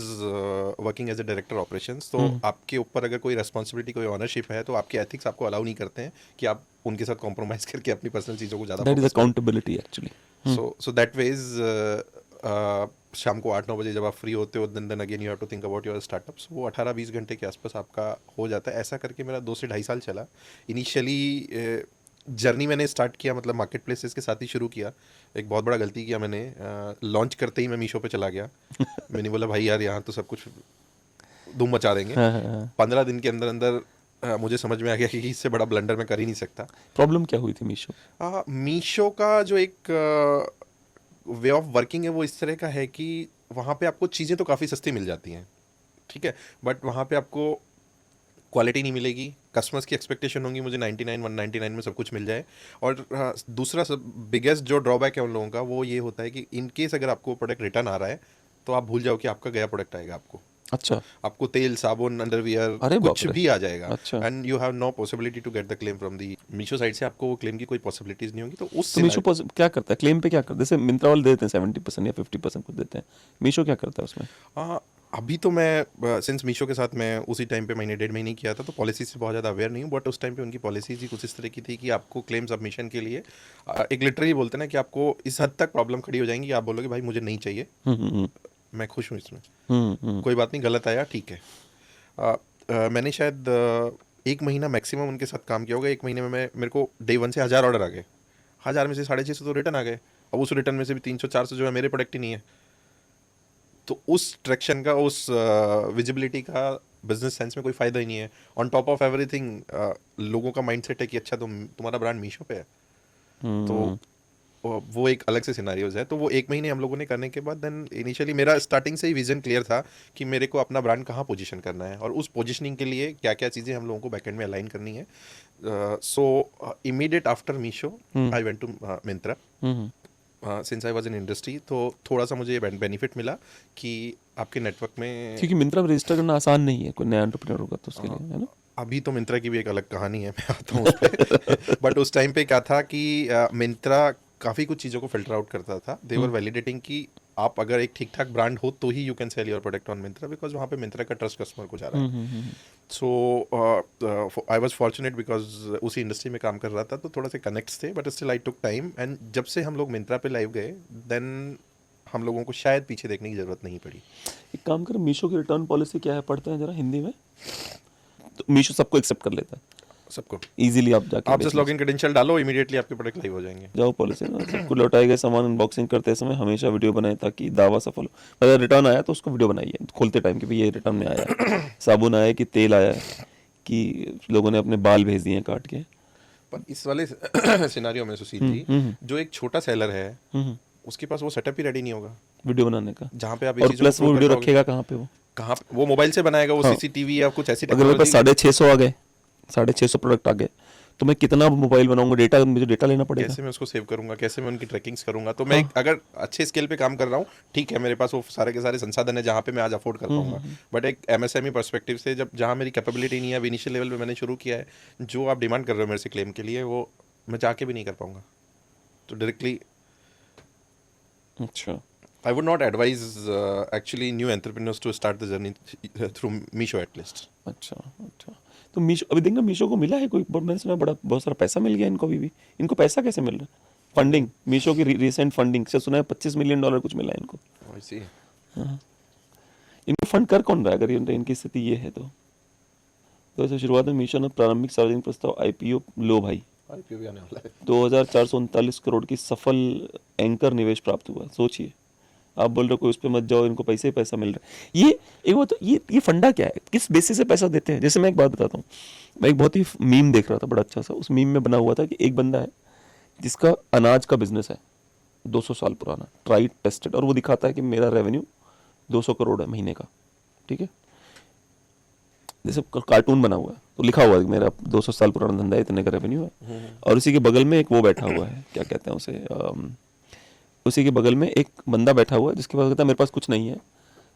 working as a director operations, तो आपके ऊपर अगर कोई रेस्पॉन्सिबिलिटी, कोई ऑनरशिप है, तो आपके एथिक्स आपको अलाउ नहीं करते हैं कि आप उनके साथ कॉम्प्रोमाइज करके अपनी पर्सनल चीज़ों को ज़्यादा दैट इज फोकस करें। Accountability actually. So that ways शाम को 8-9 बजे जब आप फ्री होते हो, then again you have to think about your startups. वो 18-20 घंटे के आसपास आपका हो जाता है। ऐसा करके मेरा 2 से 2.5 साल चला। इनिशियली जर्नी मैंने स्टार्ट किया, मतलब मार्केट प्लेसेस के साथ ही शुरू किया। एक बहुत बड़ा गलती किया मैंने, लॉन्च करते ही मैं मीशो पे चला गया। मैंने बोला भाई यार यहाँ तो सब कुछ धूम मचा देंगे। 15 दिन के अंदर अंदर मुझे समझ में आ गया कि इससे बड़ा ब्लंडर मैं कर ही नहीं सकता। प्रॉब्लम क्या हुई थी मीशो? मीशो का जो एक वे ऑफ वर्किंग है वो इस तरह का है कि वहाँ पे आपको चीज़ें तो काफ़ी सस्ती मिल जाती हैं, ठीक है, बट वहाँ पे आपको क्वालिटी नहीं मिलेगी। कस्टमर्स की एक्सपेक्टेशन होंगी मुझे 99 199 में सब कुछ मिल जाए। और दूसरा सब बिगेस्ट जो ड्रॉबैक है उन लोगों का वो ये होता है कि इन केस अगर आपको प्रोडक्ट रिटर्न आ रहा है तो आप भूल जाओ कि आपका गया प्रोडक्ट आएगा। अच्छा, आपको तेल, साबुन, अंडरवियर अरे बाप कुछ रे। भी आ जाएगा। अच्छा। And you have no possibility to get the claim from the Meesho side से। आपको वो क्लेम की कोई पॉसिबिलिटीज नहीं होगी। तो उस तो मीशो क्या करता है क्लेम पे? क्या करता है? जैसे मिंत्रा वाले देते हैं 70% या 50% कुछ देते हैं, मीशो क्या करता है उसमें? अभी तो मैं सिंस मीशो के साथ मैं उसी टाइम पे महीने 1.5 महीने किया था, तो पॉलिसी से बहुत ज़्यादा अवेयर नहीं हूँ। बट उस टाइम पे उनकी पॉलिसीज ही कुछ इस तरह की थी कि आपको क्लेम सबमिशन के लिए एक लिटरली बोलते हैं ना कि आपको इस हद तक प्रॉब्लम खड़ी हो जाएंगी, आप बोलोगे भाई मुझे नहीं चाहिए, मैं खुश हूँ इसमें, कोई बात नहीं, गलत आया ठीक है। मैंने शायद 1 महीना मैक्सिमम उनके साथ काम किया होगा। 1 महीने में मेरे को डे 1 से 1000 ऑर्डर आ गए। 1000 में से 650 तो रिटर्न आ गए। अब उस रिटर्न में से भी 300-400 जो है मेरे प्रोडक्ट ही नहीं है। तो उस ट्रैक्शन का, उस विजिबिलिटी का बिजनेस सेंस में कोई फ़ायदा ही नहीं है। ऑन टॉप ऑफ एवरीथिंग लोगों का माइंडसेट है कि अच्छा तुम्हारा ब्रांड मीशो पे है, तो वो एक अलग से सिनारियोज है। तो वो 1 महीने हम लोगों ने करने के बाद देन इनिशियली मेरा स्टार्टिंग से ही विजन क्लियर था कि मेरे को अपना ब्रांड कहाँ पोजीशन करना है और उस पोजीशनिंग के लिए क्या क्या चीज़ें हम लोगों को बैकएंड में अलाइन करनी है। So immediate after Meesho I went to Myntra since I was in industry. तो थोड़ा सा मुझे बेनिफिट मिला कि आपके नेटवर्क में, क्योंकि मिंत्रा में रजिस्टर करना आसान नहीं है, कोई नया एंटरप्रेन्योर होगा तो उसके लिए, है ना? अभी तो मिंत्रा की भी एक अलग कहानी है, मैं आता हूँ उस पर। बट उस टाइम पे क्या था कि मिंत्रा काफ़ी कुछ चीज़ों को फिल्टर आउट करता था। दे वर वैलिडेटिंग कि आप अगर एक ठीक ठाक ब्रांड हो तो ही you can sell your product on Myntra, because वहाँ पे मिंत्रा का ट्रस्ट कस्टमर को जा रहा है। सो आई वाज फॉर्चुनेट बिकॉज उसी इंडस्ट्री में काम कर रहा था, तो थोड़ा से कनेक्ट्स थे, but still I took time. And जब से हम लोग मिंत्रा पे लाइव गए देन हम लोगों को शायद पीछे देखने की ज़रूरत नहीं पड़ी। एक काम करें, मीशो की रिटर्न पॉलिसी क्या है, पढ़ते हैं जरा हिंदी में। तो मीशो सबको एक्सेप्ट कर लेता है सबको, इजीली, आप जाके आप जस्ट लॉगिन क्रेडेंशियल डालो, इमीडिएटली आपके प्रोडक्ट लाइव हो जाएंगे। जाओ पॉलिसी ना, सबको लौटाए गए सामान अनबॉक्सिंग करते समय हमेशा वीडियो बनाए ताकि दावा सफल हो। अगर रिटर्न आया तो उसको वीडियो बनाइए खोलते टाइम कि भाई ये रिटर्न में आया है, साबुन आया कि तेल आया है कि लोगों ने अपने बाल भेज दिए काट के। पर इस वाले सिनारियो में सुशील जी, जो एक छोटा सेलर है उसके पास वो सेटअप ही रेडी नहीं होगा वीडियो बनाने का, जहाँ पे आप और प्लस वो वीडियो रखेगा कहाँ पे? कहाँ वो मोबाइल से बनाएगा, वो सीसीटीवी या कुछ ऐसी अगर मेरे पास 650 आ गए, 650 प्रोडक्ट आ गए, तो मैं कितना मोबाइल बनाऊंगा? डेटा, मुझे डेटा लेना पड़ेगा। कैसे मैं उसको सेव करूंगा, कैसे मैं उनकी ट्रैकिंग्स करूंगा? तो मैं अगर अच्छे स्केल पे काम कर रहा हूँ, ठीक है, मेरे पास वो सारे के सारे संसाधन है जहाँ पे मैं आज अफोर्ड कर पाऊंगा। बट एक एमएसएमई पर्सपेक्टिव से जहाँ मेरी कैपेबिलिटी नहीं है, इनिशियल लेवल पे मैंने शुरू किया है, जो आप डिमांड कर रहे हो मेरे से क्लेम के लिए, वो मैं जाके भी नहीं कर पाऊंगा। तो डायरेक्टली अच्छा, I would not advise actually new entrepreneurs to start the journey through Meesho at least. अच्छा। तो मीशो, अभी देखना मीशो को मिला है कोई, मैंने सुना बहुत सारा पैसा मिल गया इनको भी। इनको पैसा कैसे मिल रहा है? फंडिंग, मीशो की रिसेंट फंडिंग से सुना है $25 मिलियन कुछ मिला है इनको। I see. इनको फंड कर कौन रहा है अगर इनकी स्थिति ये है तो? ऐसे शुरुआत में मीशो ने प्रारंभिक सार्वजनिक प्रस्ताव IPO लो भाई, IPO भी आने वाला है। 2439 करोड़ की सफल एंकर निवेश प्राप्त हुआ। सोचिए, आप बोल रहे हो कोई उस पर मत जाओ, इनको पैसे ही पैसा मिल रहा है। ये एक बात, तो ये फंडा क्या है, किस बेसिस से पैसा देते हैं? जैसे मैं एक बात बताता हूँ, मैं एक बहुत ही मीम देख रहा था बड़ा अच्छा सा। उस मीम में बना हुआ था कि एक बंदा है जिसका अनाज का बिजनेस है 200 साल पुराना, ट्राइड टेस्टेड, और वो दिखाता है कि मेरा रेवेन्यू 200 करोड़ है महीने का, ठीक है। जैसे कार्टून बना हुआ है तो लिखा हुआ है कि मेरा 200 साल पुराना धंधा है, इतने का रेवेन्यू है। और उसी के बगल में एक वो बैठा हुआ है, क्या कहते हैं उसे, उसी के बगल में एक बंदा बैठा हुआ है जिसके पास कहता है मेरे पास कुछ नहीं है,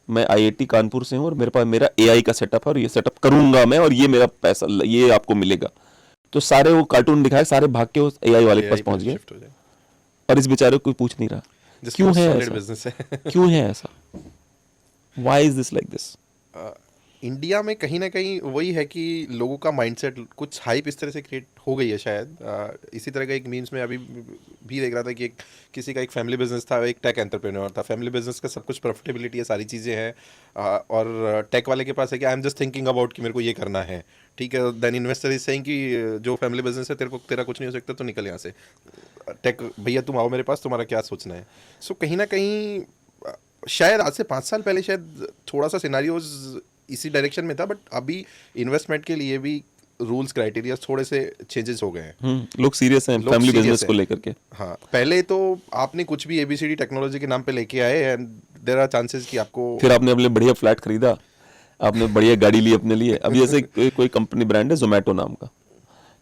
मैं आईआईटी कानपुर से हूँ और मेरे पास मेरा एआई का सेटअप है और ये सेटअप करूंगा मैं और ये मेरा पैसा ये आपको मिलेगा, तो सारे वो कार्टून दिखाए, सारे भाग के उस एआई वाले के पास एआई पहुंच पे गए शिफ्ट हो जाए, और इस बेचारे को कोई पूछ नहीं रहा। जिसका क्यों है सॉलिड ऐसा? बिजनेस है। क्यों है ऐसा? Why is this like this? India में कहीं ना कहीं वही है कि लोगों का माइंडसेट कुछ हाइप इस तरह से क्रिएट हो गई है शायद। इसी तरह का एक मीम्स में अभी भी देख रहा था कि किसी का एक फैमिली बिजनेस था, एक टेक एंटरप्रेन्योर था, फैमिली बिजनेस का सब कुछ प्रॉफिटेबिलिटी है, सारी चीज़ें हैं, और टेक वाले के पास है कि आई एम जस्ट थिंकिंग अबाउट कि मेरे को ये करना है, ठीक है, देन इन्वेस्टर इज सेइंग कि जो फैमिली बिजनेस है तेरा कुछ नहीं हो सकता, तो निकल यहाँ से, टेक भैया तुम आओ मेरे पास, तुम्हारा क्या सोचना है। सो कहीं ना कहीं शायद आज से 5 साल पहले शायद थोड़ा सा सिनारियोज इसी डायरेक्शन में था, बट अभी इन्वेस्टमेंट के लिए भी रूल्स क्राइटेरिया थोड़े से चेंजेस हो गए हैं। लोग सीरियस हैं लोग फैमिली serious बिजनेस को हैं। लेकर के। हाँ, पहले तो आपने कुछ भी एबीसीडी टेक्नोलॉजी के नाम पे लेके आए एंड देयर आर चांसेस कि आपको फिर आपने अपने बढ़िया फ्लैट खरीदा, आपने बढ़िया गाड़ी ली अपने लिए। अब जैसे कोई कंपनी ब्रांड है जोमेटो नाम का,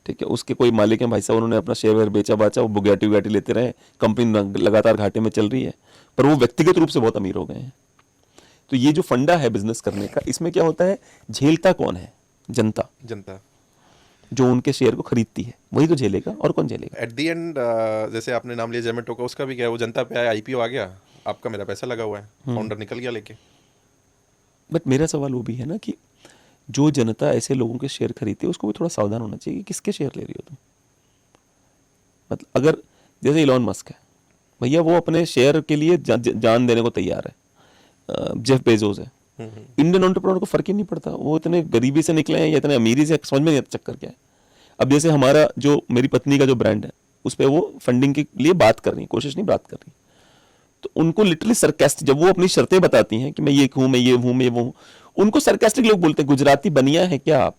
ठीक है, उसके कोई मालिक हैं भाई साहब, उन्होंने अपना शेयर वेयर बेचा बाचा, वो बुगाटी वुगाटी लेते रहे, कंपनी लगातार घाटे में चल रही है, पर वो व्यक्तिगत रूप से बहुत अमीर हो गए हैं। तो ये जो फंडा है बिजनेस करने का, इसमें क्या होता है, झेलता कौन है? जनता। जनता जो उनके शेयर को खरीदती है वही तो झेलेगा, और कौन झेलेगा? एट द एंड, जैसे आपने नाम लिया जोमेटो का, उसका भी क्या है, वो जनता पे आया, आईपीओ आ गया, आपका मेरा पैसा लगा हुआ है, फाउंडर निकल गया लेके। बट मेरा सवाल वो भी है ना कि जो जनता ऐसे लोगों के शेयर खरीदती है उसको भी थोड़ा सावधान होना चाहिए कि किसके शेयर ले रही हो तुम। मतलब अगर जैसे इलॉन मस्क है भैया, वो अपने शेयर के लिए जान देने को तैयार है। जेफ बेजोस है, इंडियन एंटरप्रेन्योर को फर्क ही नहीं पड़ता, वो इतने गरीबी से निकले हैं या इतने अमीरी से, समझ में नहीं आता चक्कर क्या है। अब जैसे हमारा जो मेरी पत्नी का जो ब्रांड है उस पर वो फंडिंग के लिए बात कर रही है, कोशिश नहीं बात कर रही, तो उनको लिटरली सरकास्टिक, जब वो अपनी शर्तें बताती हैं कि मैं ये हूं, मैं ये हूं, मैं वो हूं, उनको सरकास्टिक लोग बोलते हैं गुजराती बनिया है क्या आप?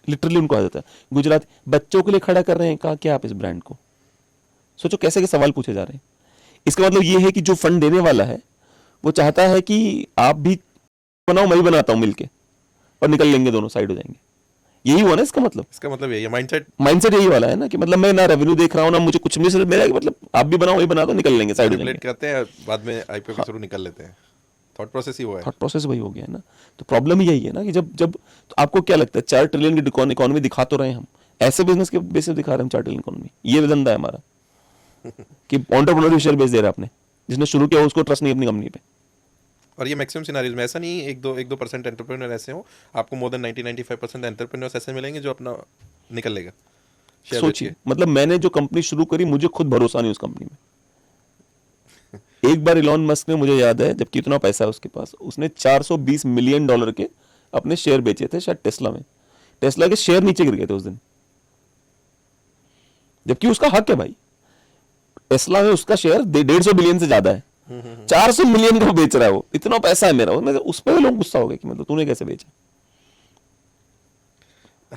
लिटरली उनको आ जाता है गुजराती बच्चों के लिए खड़ा कर रहे हैं कहा क्या आप इस ब्रांड को? सोचो कैसे के सवाल पूछे जा रहे हैं। इसका मतलब ये है कि जो फंड देने वाला है वो चाहता है कि आप भी बनाओ, मैं भी बनाता हूं मिलके, और निकल लेंगे, दोनों साइड हो जाएंगे। यही हुआ ना इसका मतलब। इसका मतलब यही है, माइंडसेट। माइंडसेट यही वाला है ना कि मतलब मैं ना रेवेन्यू देख रहा हूं ना मुझे कुछ नहीं, सिर्फ मेरा मतलब आप भी बनाओ, वही बना दो, निकल लेंगे, साइड हो मैनिपुलेट जाएंगे। करते हैं, बाद में आईपीओ के थ्रू निकल लेते हैं। थॉट प्रोसेस ही हुआ है। थॉट प्रोसेस वही हो गया है ना। तो प्रॉब्लम यही है ना कि जब जब तो आपको क्या लगता है 4 ट्रिलियन की इकोनॉमी दिखा तो रहे हैं हम, ऐसे बिजनेस के बेसिस दिखा रहे हैं हम 4 ट्रिलियन इकोनॉमी, ये धंधा है हमारा कि एंटरप्रेन्योर शेयर बेच दे रहा है आपने, जिसने शुरू किया उसको ट्रस्ट नहीं अपनी कंपनी पे। और ये मैक्सिमम सिनारियोज में ऐसा नहीं, 1-2% एंटरप्रेन्योर ऐसे हो, आपको मोर देन 90-95% एंटरप्रेन्योर्स ऐसे मिलेंगे जो अपना निकल लेगा शेयर बेच के। सोचिए, मतलब मैंने जो कंपनी शुरू करी मुझे खुद भरोसा नहीं उस कंपनी में। एक बार इलॉन मस्क ने, मुझे याद है जब कितना पैसा है उसके पास, उसने $420 मिलियन के अपने शेयर बेचे थे शायद टेस्ला में। टेस्ला के शेयर नीचे गिर गए थे उस दिन, जबकि उसका हक है भाई, टेस्ला में उसका शेयर 150 बिलियन से ज्यादा है, 400 मिलियन का बेच रहा है वो, इतना पैसा है मेरा, उस पर लोग गुस्सा हो गए कि मतलब तूने कैसे बेचा।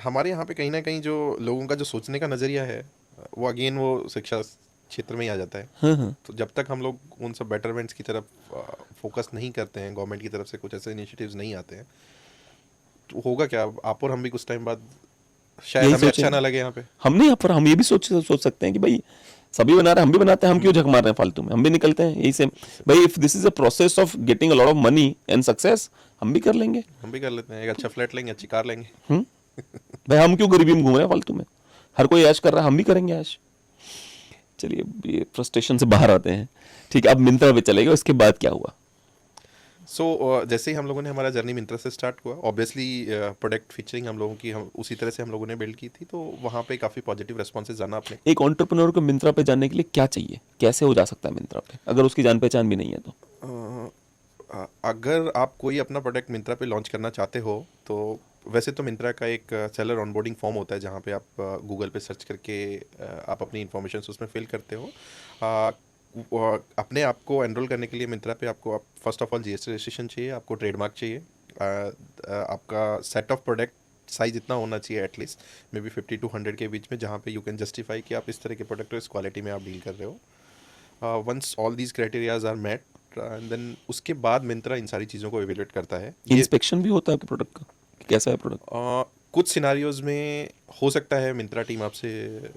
हमारे यहाँ पे कहीं ना कहीं जो लोगों का जो सोचने का नज़रिया है, वो अगेन वो शिक्षा क्षेत्र में ही आ जाता है। हाँ। तो जब तक हम लोग उन सब बेटरमेंट्स की तरफ फोकस नहीं करते हैं, गवर्नमेंट की तरफ से कुछ ऐसे इनिशिएटिव्स नहीं आते हैं, तो होगा क्या, आप और हम भी कुछ टाइम बाद शायद यही हमें अच्छा सोचेंगे ना लगे यहाँ पे। हम, नहीं, पर हम ये भी सोच सकते हैं कि भाई सभी बना रहे हैं, हम भी बनाते हैं, हम क्यों झक मार रहे हैं फालतू में, हम भी निकलते हैं यही से भाई। If this is a process of getting a lot of money and success, हम भी कर लेंगे। हम भी कर लेते हैं, एक अच्छा फ्लैट लेंगे, अच्छी कार लेंगे। भाई हम क्यों गरीबी में घूम रहे हैं फालतू में, हर कोई ऐश कर रहा है, हम भी करेंगे ऐश। चलिए ये फ्रस्ट्रेशन से बाहर आते हैं, ठीक है। अब मिंत्रा पे चले गए, उसके बाद क्या हुआ? सो जैसे ही हम लोगों ने हमारा जर्नी मिंत्रा से स्टार्ट हुआ, ऑब्वियसली प्रोडक्ट फीचरिंग हम लोगों की हम उसी तरह से हम लोगों ने बिल्ड की थी, तो वहाँ पे काफ़ी पॉजिटिव रिस्पॉन्सेज आना अपने। एक एंटरप्रेन्योर को मिंत्रा पे जाने के लिए क्या चाहिए, कैसे हो जा सकता है मिंत्रा पे, अगर उसकी जान पहचान भी नहीं है तो? अगर आप कोई अपना प्रोडक्ट मिंत्रा पे लॉन्च करना चाहते हो, तो वैसे तो मिंत्रा का एक सेलर ऑनबोर्डिंग फॉर्म होता है, जहाँ पे आप गूगल पे सर्च करके आप अपनी इन्फॉर्मेशन उसमें फिल करते हो। अपने आप को एनरोल करने के लिए मिंत्रा पे आपको first of all GST registration चाहिए, आपको ट्रेडमार्क चाहिए, आपका सेट ऑफ प्रोडक्ट साइज इतना होना चाहिए एटलीस्ट मे बी 50 to 100 के बीच में, जहाँ पे यू कैन जस्टिफाई कि आप इस तरह के प्रोडक्ट इस क्वालिटी में आप डील कर रहे हो। Once all these criterias are met, and then उसके बाद मिंत्रा इन सारी चीज़ों को एवेल्युएट करता है। इंस्पेक्शन भी होता है आपके प्रोडक्ट का कि कैसा है प्रोडक्ट? कुछ सिनारियोज में हो सकता है मिंत्रा टीम आपसे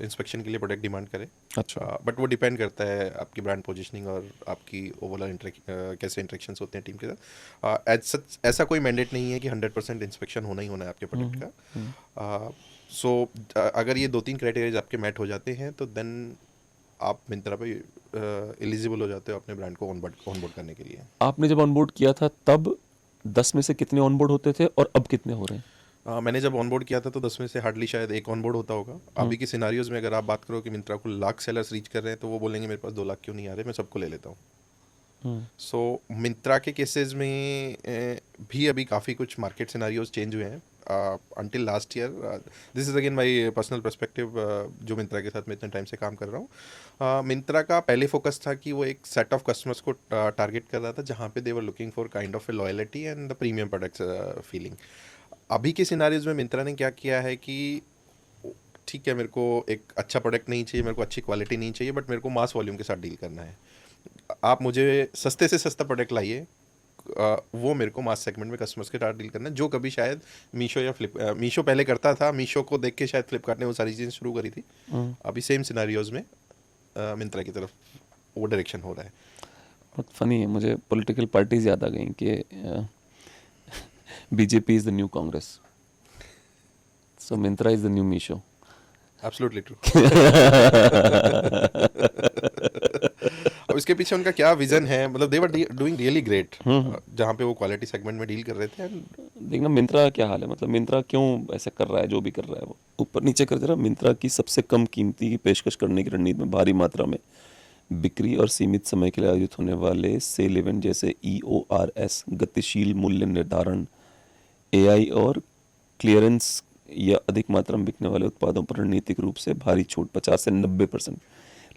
इंस्पेक्शन के लिए प्रोडक्ट डिमांड करे, अच्छा। बट वो डिपेंड करता है आपकी ब्रांड पोजीशनिंग और आपकी ओवरऑल कैसे इंटरेक्शंस होते हैं टीम के साथ। एज सच ऐसा कोई मैंडेट नहीं है कि 100% इंस्पेक्शन होना ही होना है आपके प्रोडक्ट का। सो अगर ये 2-3 क्राइटेरियाज आपके मैट हो जाते हैं तो देन आप मिंत्रा पे एलिजिबल हो जाते हो अपने ब्रांड को ऑनबोर्ड करने के लिए। आपने जब ऑनबोर्ड किया था तब 10 में से कितने ऑनबोर्ड होते थे और अब कितने हो रहे हैं? मैंने जब ऑनबोर्ड किया था तो 10 में से हार्डली शायद एक ऑनबोर्ड होता होगा। अभी के सिनारियोज में अगर आप बात करो कि मिंत्रा को लाख सेलर्स रीच कर रहे हैं तो वो बोलेंगे मेरे पास 2 लाख क्यों नहीं आ रहे, मैं सबको ले लेता हूँ। सो मिंत्रा के केसेस में भी अभी काफ़ी कुछ मार्केट सिनारियोज चेंज हुए हैं until last year. This is again my personal perspective, जो मिंत्रा के साथ मैं इतने टाइम से काम कर रहा हूँ। मिंत्रा का पहले फोकस था कि वो एक सेट ऑफ कस्टमर्स को टारगेट कर रहा था जहाँ पे they were looking for kind of a loyalty and the premium products feeling. अभी के सिनारियोज में मिंत्रा ने क्या किया है कि ठीक है, मेरे को एक अच्छा प्रोडक्ट नहीं चाहिए, मेरे को अच्छी क्वालिटी नहीं चाहिए, बट मेरे को मास वॉल्यूम के साथ डील करना है। आप मुझे सस्ते से सस्ता प्रोडक्ट लाइए, वो मेरे को मास सेगमेंट में कस्टमर्स के साथ डील करना है, जो कभी शायद मीशो या मीशो पहले करता था। मीशो को देख के शायद फ्लिपकार्ट ने वो सारी चीज़ें शुरू करी थी। अभी सेम सिनारियोज में मिंत्रा की तरफ वो डायरेक्शन हो रहा है। बहुत फनी है, मुझे पॉलिटिकल पार्टीज याद आ गई कि BJP is the new Congress, so Myntra is the new Meesho. Absolutely true. अब इसके पीछे उनका क्या विजन है, मतलब दे वर डूइंग रियली ग्रेट जहाँ पे वो क्वालिटी सेगमेंट में डील कर रहे थे। देखना मिंत्रा क्या हाल है, मतलब मिंत्रा क्यों ऐसा कर रहा है, जो भी कर रहा है वो ऊपर नीचे कर दे रहा है। मिंत्रा की सबसे कम कीमती की पेशकश करने की रणनीति में भारी मात्रा में बिक्री और सीमित समय के लिए आयोजित होने वाले सेल इवेंट जैसे EORS, गतिशील मूल्य निर्धारण, AI और क्लियरेंस या अधिक मात्रा में बिकने वाले उत्पादों पर रणनीतिक रूप से भारी छूट 50 से 90%।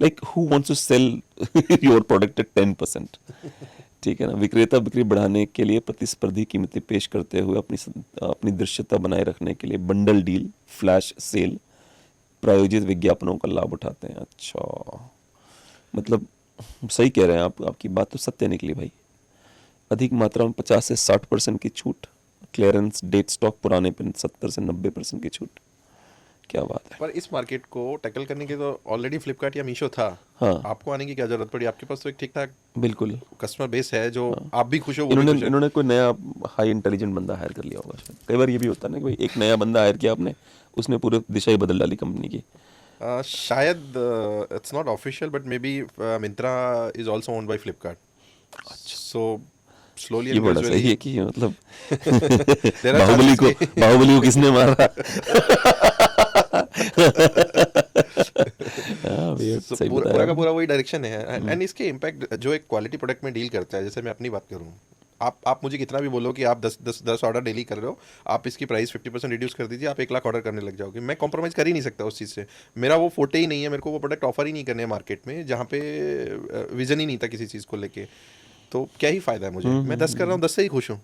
Like who wants to sell your product at 10%? ठीक है ना। विक्रेता बिक्री बढ़ाने के लिए प्रतिस्पर्धी कीमतें पेश करते हुए अपनी दृश्यता बनाए रखने के लिए बंडल डील, फ्लैश सेल, प्रायोजित विज्ञापनों का लाभ उठाते हैं। अच्छा, मतलब सही कह रहे हैं आप, आपकी बात तो सत्य निकली भाई। अधिक मात्रा में 50 से 60% की छूट, क्लियरेंस, डेट स्टॉक पुराने पे 70 से 90% की छूट। क्या बात है। पर इस मार्केट को टैकल करने के तो ऑलरेडी फ्लिपकार्ट या मीशो था। हाँ, आपको आने की क्या जरूरत पड़ी? आपके पास तो एक ठीक ठाक बिल्कुल कस्टमर बेस है, जो आप भी खुश हो, वो भी इन्होंने खुश है। इन्होंने कोई नया हाई इंटेलिजेंट बंदा हायर कर लिया होगा शायद। कई बार ये भी होता है ना कि भाई एक नया बंदा हायर किया आपने, उसने पूरे दिशा ही बदल डाली कंपनी की। शायद it's not official but may be Myntra is also owned by Flipkart. So slowly ये एंड बड़ा सही है ग्रेजुअली कि मतलब देयर आर बाहुबली चांसेस को किसने मारा? हाँ भैया, So, सही पूरा बताया पूरा का आपने। पूरा वही डायरेक्शन है। एंड इसके इम्पैक्ट जो एक क्वालिटी प्रोडक्ट में डील करता है, जैसे मैं अपनी बात करूँ, आप मुझे कितना भी बोलो कि आप 10 ऑर्डर डेली कर रहे हो, आप इसकी प्राइस 50% रिड्यूस कर दीजिए, आप 1 लाख ऑर्डर करने लग जाओगे, मैं कॉम्प्रोमाइज़ कर ही नहीं सकता उस चीज़ से। मेरा वो फोटे ही नहीं है, मेरे को वो प्रोडक्ट ऑफर ही नहीं करने मार्केट में जहाँ पे विजन ही नहीं था किसी चीज़ को लेके। तो क्या ही फ़ायदा है मुझे, मैं 10 कर रहा हूँ, 10 से ही खुश हूँ।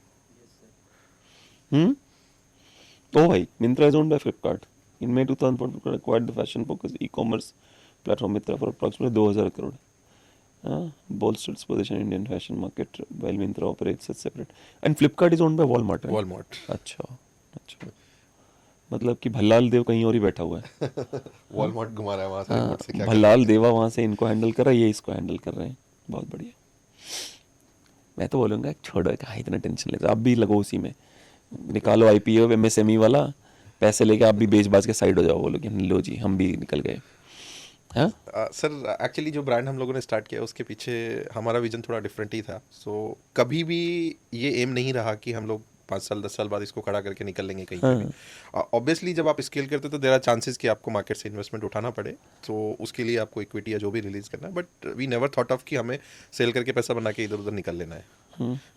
तो भाई Myntra is owned by Flipkart. In May 2004 Flipkart acquired the fashion focused e-commerce platform Myntra for approximately 2000 crore. Bolstered its position in Indian fashion market while Myntra operates as separate. And Flipkart is owned by Walmart, right? Walmart. अच्छा, अच्छा, मतलब कि भल्लाल देव कहीं और ही बैठा हुआ है। Walmart घुमा रहा है वहाँ से, हाँ, रिमोट से क्या कर भल्लाल देवा वहाँ से इनको हैंडल कर रहा है, ये इसको हैंडल कर रहे हैं। बहुत बढ़िया। मैं तो बोलूँगा छोड़ो, कहाँ इतना टेंशन लेते, आप भी लगो उसी में, निकालो IPO MSME वाला, पैसे लेके आप भी बेच बाज के साइड हो जाओ, बोलो कि लो जी हम भी निकल गए। हाँ, सर एक्चुअली जो ब्रांड हम लोगों ने स्टार्ट किया उसके पीछे हमारा विजन थोड़ा डिफरेंट ही था। सो कभी भी ये एम नहीं रहा कि हम लोग 5 साल 10 साल बाद इसको खड़ा करके निकल लेंगे कहीं पे भी। ऑब्वियसली जब आप स्केल करते हो तो देयर आर चांसेस कि आपको मार्केट से इन्वेस्टमेंट उठाना पड़े, तो उसके लिए आपको इक्विटी या जो भी रिलीज करना है, but we never thought of कि हमें सेल करके पैसा बना के इधर उधर निकल लेना है।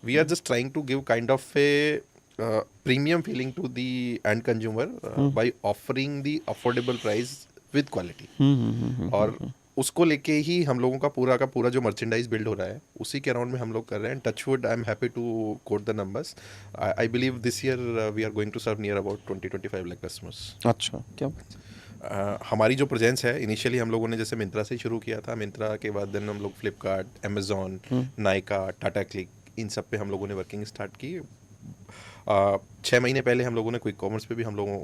We are just trying to give kind of a premium feeling to the end consumer by offering the affordable price with quality. और उसको लेके ही हम लोगों का पूरा जो मर्चेंडाइज बिल्ड हो रहा है, उसी के अराउंड में हम लोग कर रहे हैं। Touch wood, I am happy to quote the numbers, I believe this year we are going to serve near about 20-25 lakh customers. अच्छा, क्या हमारी जो प्रेजेंस है, इनिशियली हम लोगों ने जैसे मिंत्रा से शुरू किया था, मिंत्रा के बाद देन हम लोग फ्लिपकार्ट, अमेजोन, नायका, टाटा क्लिक, इन सब पे हम लोगों ने वर्किंग स्टार्ट की। 6 महीने पहले हम लोगों ने क्विक कॉमर्स पे भी हम लोगों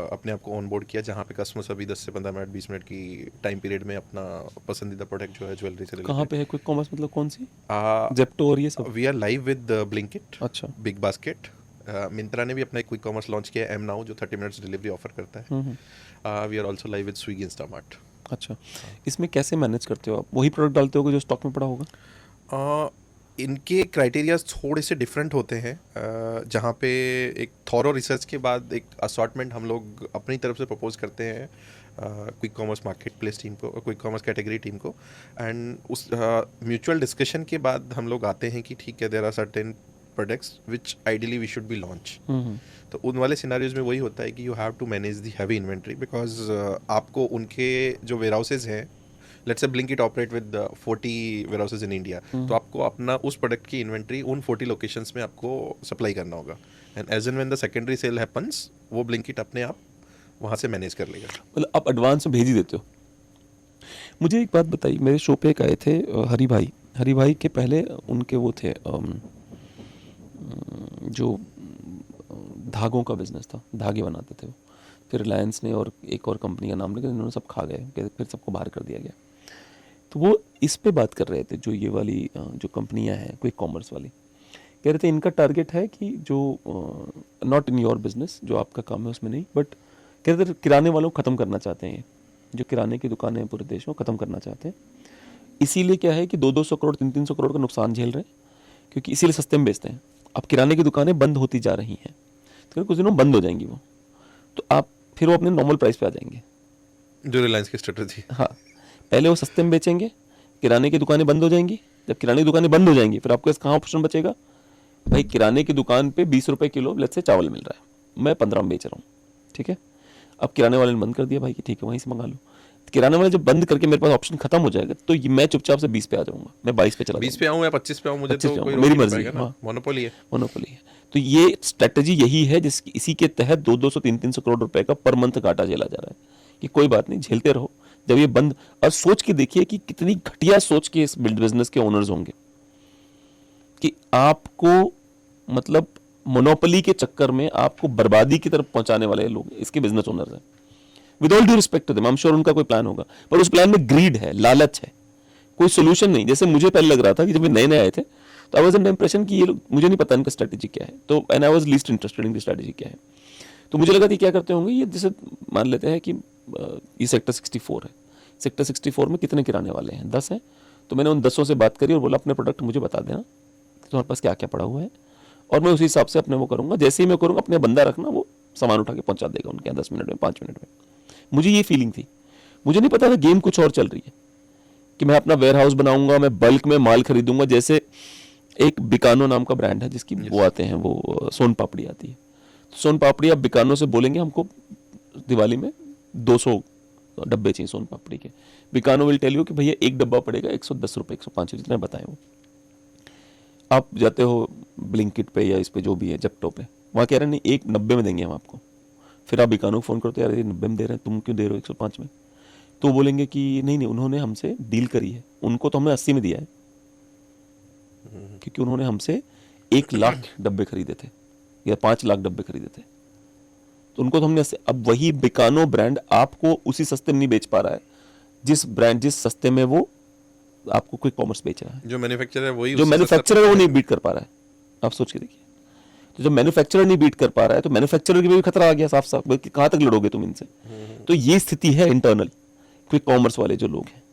अपने आप को ऑन बोर्ड किया, जहाँ पे कस्टमर्स अभी 10 से 15 मिनट 20 मिनट की टाइम पीरियड में अपना पसंदीदा प्रोडक्ट जो है ज्वेलरी से कहाँ पे है क्विक कॉमर्स, मतलब कौन सी? रिलेटेड। जेप्टो और ये सब? We are live with Blinkit, अच्छा। बिग बास्केट। मिंत्रा ने भी अपना एक क्विक कॉमर्स लॉन्च किया है, एम नाउ, जो 30 मिनट्स डिलीवरी ऑफर करता है। We are also live with Swiggy, Instamart. अच्छा, इसमें कैसे मैनेज करते हो आप? वही प्रोडक्ट डालते हो जो स्टॉक में पड़ा होगा? इनके क्राइटेरियाज थोड़े से डिफरेंट होते हैं, जहाँ पे एक थॉरो रिसर्च के बाद एक असॉर्टमेंट हम लोग अपनी तरफ से प्रपोज करते हैं quick commerce market place team को, क्विक कॉमर्स कैटेगरी टीम को, एंड उस म्यूचुअल डिस्कशन के बाद हम लोग आते हैं कि ठीक है, there are certain products which ideally we should be launch. तो उन वाले सिनारियोज में वही होता है कि you have to manage the heavy inventory, because आपको उनके जो वेयर हाउसेज हैं, let's say Blinkit operate with 40 warehouses in India, तो आपको अपना उस प्रोडक्ट की इन्वेंट्री उन 40 लोकेशंस में आपको सप्लाई करना होगा, and as and when the secondary sale happens, वो ब्लिंकिट अपने आप वहाँ से मैनेज कर लेगा। मतलब आप एडवांस में भेज ही देते हो? मुझे एक बात बताइए, मेरे शो पे एक आए थे हरी भाई के पहले उनके वो थे जो धागों का बिजनेस था, धागे बनाते थे वो। फिर रिलायंस ने और एक और कंपनी का नाम लेकर इन्होंने सब खा गए, फिर सबको बाहर कर दिया गया। तो वो इस पे बात कर रहे थे, जो ये वाली जो कंपनियां हैं क्विक कॉमर्स वाली, कह रहे थे इनका टारगेट है कि जो नॉट इन योर बिजनेस, जो आपका काम है उसमें नहीं, बट कह रहे थे किराने वालों को ख़त्म करना चाहते हैं, जो किराने की दुकानें हैं पूरे देश में ख़त्म करना चाहते हैं। इसीलिए क्या है कि 200-200 करोड़ 300-300 करोड़ का नुकसान झेल रहे हैं, क्योंकि इसीलिए सस्ते में बेचते हैं। अब किराने की दुकानें बंद होती जा रही हैं, तो कुछ दिनों में बंद हो जाएंगी वो, तो आप फिर वो अपने नॉर्मल प्राइस पे आ जाएंगे, जो रिलायंस की स्ट्रेटजी। हाँ, पहले वो सस्ते में बेचेंगे, किराने की दुकानें बंद हो जाएंगी। जब किराने की दुकानें बंद हो जाएंगी, फिर आपके पास कहाँ ऑप्शन बचेगा? भाई किराने की दुकान पे 20 रुपए किलो लेट्स से चावल मिल रहा है, मैं 15 में बेच रहा हूँ, ठीक है। अब किराने वाले ने बंद कर दिया भाई कि ठीक है वहीं से मंगा लो। किराने वाले जब बंद करके मेरे पास ऑप्शन खत्म हो जाएगा, तो मैं चुपचाप से 20 पे आ जाऊंगा, मैं 22 पे चला 20 पे आऊँ या 25 पे आऊँ, मुझे 25 तो पे कोई आऊँ, रोक मेरी ही नहीं मर्जी, पाएगा ना, हाँ। मोनोपोली है। मोनोपोली है। तो ये स्ट्रेटजी यही है जिसकी, इसी के तहत 200-300 करोड़ रुपए का पर मंथ घाटा झेला जा रहा है कि कोई बात नहीं, झेलते रहो। जब ये बंद, और सोच के देखिए कि कितनी घटिया सोच के इस बिजनेस के ओनर्स होंगे कि आपको, मतलब मोनोपोली के चक्कर में आपको बर्बादी की तरफ पहुंचाने वाले लोग इसके बिजनेस ओनर्स हैं। With all due respect to them, I am sure उनका कोई प्लान होगा, पर उस प्लान में ग्रीड है, लालच है, कोई सोल्यूशन नहीं। जैसे मुझे पहले लग रहा था कि जब नए नए आए थे, तो आई वाज अंडर इंप्रेशन कि ये लोग, मुझे नहीं पता इनका स्ट्रेटेजी क्या है, तो and I was least interested in strategy क्या है। तो मुझे लगा कि क्या करते होंगे ये, जैसे मान लेते हैं कि ये सेक्टर 64 है, सेक्टर 64 में कितने किराने वाले हैं? 10 हैं। तो मैंने उन 10 से बात करी और बोला अपने प्रोडक्ट मुझे बता देना कि तुम्हारे पास क्या क्या पड़ा हुआ है, और मैं उसी हिसाब से अपने वो करूँगा। जैसे ही मैं करूँगा, अपने बंदा रखना, वो सामान उठा के पहुँचा देगा उनके यहाँ 10 मिनट में, 5 मिनट में। मुझे ये फीलिंग थी, मुझे नहीं पता था गेम कुछ और चल रही है, कि मैं अपना वेयर हाउस बनाऊंगा, मैं बल्क में माल खरीदूंगा। जैसे एक बिकानो नाम का ब्रांड है जिसकी वो आते हैं, वो सोन पापड़ी आती है, सोन पापड़ी आप बिकानो से बोलेंगे हमको दिवाली में 200 डब्बे चाहिए सोन पापड़ी के, बिकानो विल टेल यू कि भैया एक डब्बा पड़ेगा 110 रुपये, 105, जितने बताएं वो। आप जाते हो ब्लिंकिट पे या इस पे जो भी है जेप्टो पे, वहाँ कह रहे हैं नहीं 190 में देंगे हम आपको। फिर आप बिकानो को फ़ोन करते यार ये 90 में दे रहे हैं, तुम क्यों दे रहे हो 105 में? तो बोलेंगे कि नहीं उन्होंने हमसे डील करी है, उनको तो हमने 80 में दिया है, क्योंकि उन्होंने हमसे 1 लाख डब्बे खरीदे थे या 5 लाख डब्बे खरीदे थे, तो उनको तो हमने। अब वही बिकानो ब्रांड आपको उसी सस्ते में नहीं बेच पा रहा है जिस सस्ते में वो आपको क्विक कॉमर्स बेच रहा है। जो मैन्युफैक्चरर है वही, जो मैन्युफैक्चरर है वो नहीं बीट कर पा रहा है, आप सोच के देखिए। तो जब मैन्युफैक्चरर नहीं बीट कर पा रहा है, तो मैन्युफैक्चरर की भी खतरा आ गया साफ साफ, कहाँ तक लड़ोगे तुम इनसे? तो ये स्थिति है इंटरनल क्विक कॉमर्स वाले जो लोग हैं,